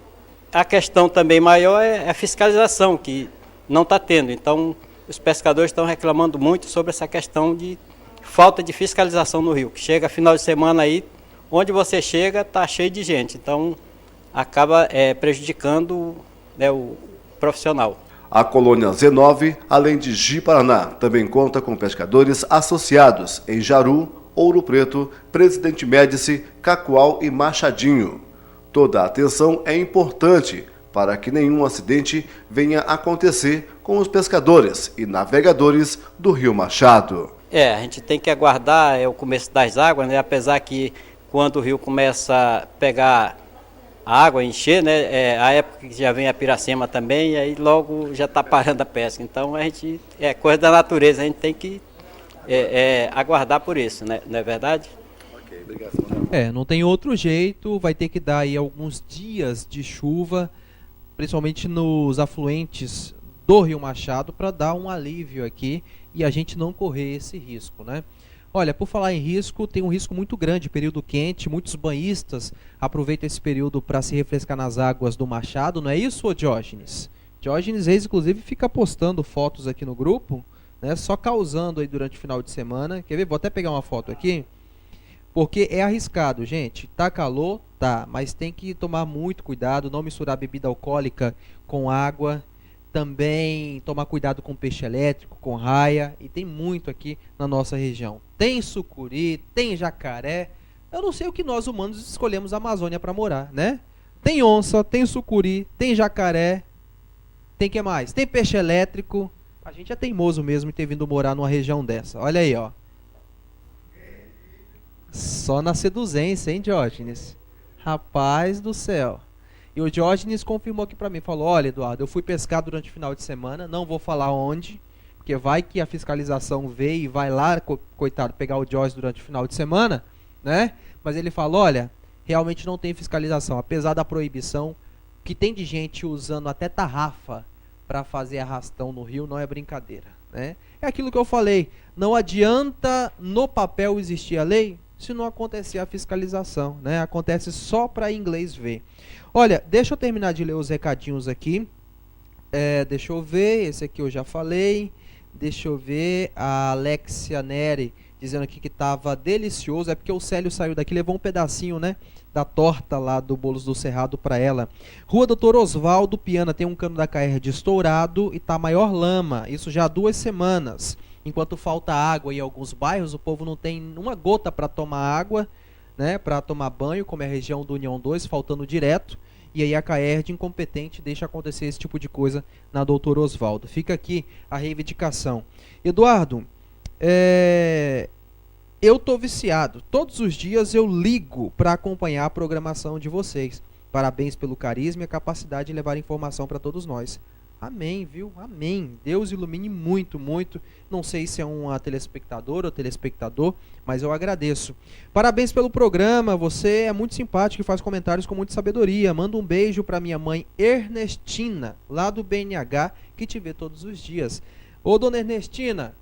Speaker 19: a questão também maior é a fiscalização, que não está tendo. Então, os pescadores estão reclamando muito sobre essa questão de falta de fiscalização no rio, que chega final de semana aí, onde você chega, está cheio de gente. Então, acaba prejudicando, né, o profissional.
Speaker 4: A colônia Z9, além de Ji-Paraná, também conta com pescadores associados em Jaru, Ouro Preto, Presidente Médici, Cacoal e Machadinho. Toda a atenção é importante para que nenhum acidente venha acontecer com os pescadores e navegadores do Rio Machado.
Speaker 19: A gente tem que aguardar o começo das águas, né? Apesar que quando o rio começa a pegar a água, encher, né? A época que já vem a piracema também, e aí logo já está parando a pesca. Então a gente, coisa da natureza, a gente tem que aguardar por isso, né? Não é verdade?
Speaker 4: Ok, obrigado.
Speaker 2: Não tem outro jeito, vai ter que dar aí alguns dias de chuva, principalmente nos afluentes do Rio Machado, para dar um alívio aqui e a gente não correr esse risco, né? Olha, por falar em risco, tem um risco muito grande, período quente, muitos banhistas aproveitam esse período para se refrescar nas águas do Machado, não é isso, Diógenes? Diógenes Reis, inclusive, fica postando fotos aqui no grupo, né, só causando aí durante o final de semana. Quer ver? Vou até pegar uma foto aqui, porque é arriscado, gente. Tá calor? Tá, mas tem que tomar muito cuidado, não misturar bebida alcoólica com água. Também tomar cuidado com peixe elétrico, com raia, e tem muito aqui na nossa região. Tem sucuri, tem jacaré. Eu não sei o que nós humanos escolhemos a Amazônia para morar, né? Tem onça, tem sucuri, tem jacaré, tem que mais? Tem peixe elétrico. A gente é teimoso mesmo em ter vindo morar numa região dessa. Olha aí, ó. Só na seduzência, hein, Diógenes? Rapaz do céu. E o Diógenes confirmou aqui pra mim, falou, olha, Eduardo, eu fui pescar durante o final de semana, não vou falar onde, porque vai que a fiscalização vê e vai lá, coitado, pegar o Diógenes durante o final de semana, né? Mas ele falou, olha, realmente não tem fiscalização, apesar da proibição, que tem de gente usando até tarrafa para fazer arrastão no rio, não é brincadeira, né? É aquilo que eu falei, não adianta no papel existir a lei se não acontecer a fiscalização, né? Acontece só para inglês ver. Olha, deixa eu terminar de ler os recadinhos aqui. Deixa eu ver, esse aqui eu já falei. Deixa eu ver, a Alexia Neri dizendo aqui que estava delicioso. É porque o Célio saiu daqui, levou um pedacinho, né, da torta lá do Bolos do Cerrado para ela. Rua Doutor Osvaldo Piana, tem um cano da Caerd estourado e tá maior lama. Isso já há 2 semanas. Enquanto falta água em alguns bairros, o povo não tem uma gota para tomar água, né, para tomar banho, como é a região do União 2, faltando direto. E aí a Caerd, incompetente, deixa acontecer esse tipo de coisa na Doutor Osvaldo. Fica aqui a reivindicação. Eduardo, eu tô viciado. Todos os dias eu ligo para acompanhar a programação de vocês. Parabéns pelo carisma e a capacidade de levar informação para todos nós. Amém, viu? Amém. Deus ilumine muito, muito. Não sei se é uma telespectadora ou telespectador, mas eu agradeço. Parabéns pelo programa. Você é muito simpático e faz comentários com muita sabedoria. Manda um beijo para minha mãe Ernestina, lá do BNH, que te vê todos os dias. Ô, dona Ernestina,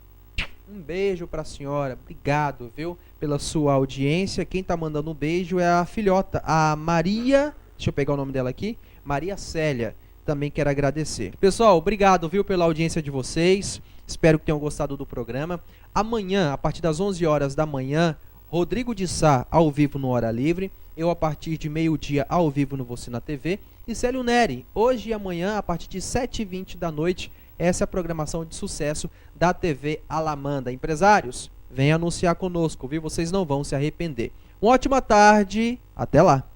Speaker 2: um beijo para a senhora. Obrigado, viu, pela sua audiência. Quem tá mandando um beijo é a filhota, a Maria. Deixa eu pegar o nome dela aqui. Maria Célia. Também quero agradecer. Pessoal, obrigado, viu, pela audiência de vocês. Espero que tenham gostado do programa. Amanhã, a partir das 11 horas da manhã, Rodrigo de Sá ao vivo no Hora Livre. Eu a partir de meio-dia ao vivo no Você na TV. E Célio Neri, hoje e amanhã, a partir de 7h20 da noite. Essa é a programação de sucesso da TV Alamanda. Empresários, venham anunciar conosco, viu? Vocês não vão se arrepender. Uma ótima tarde. Até lá.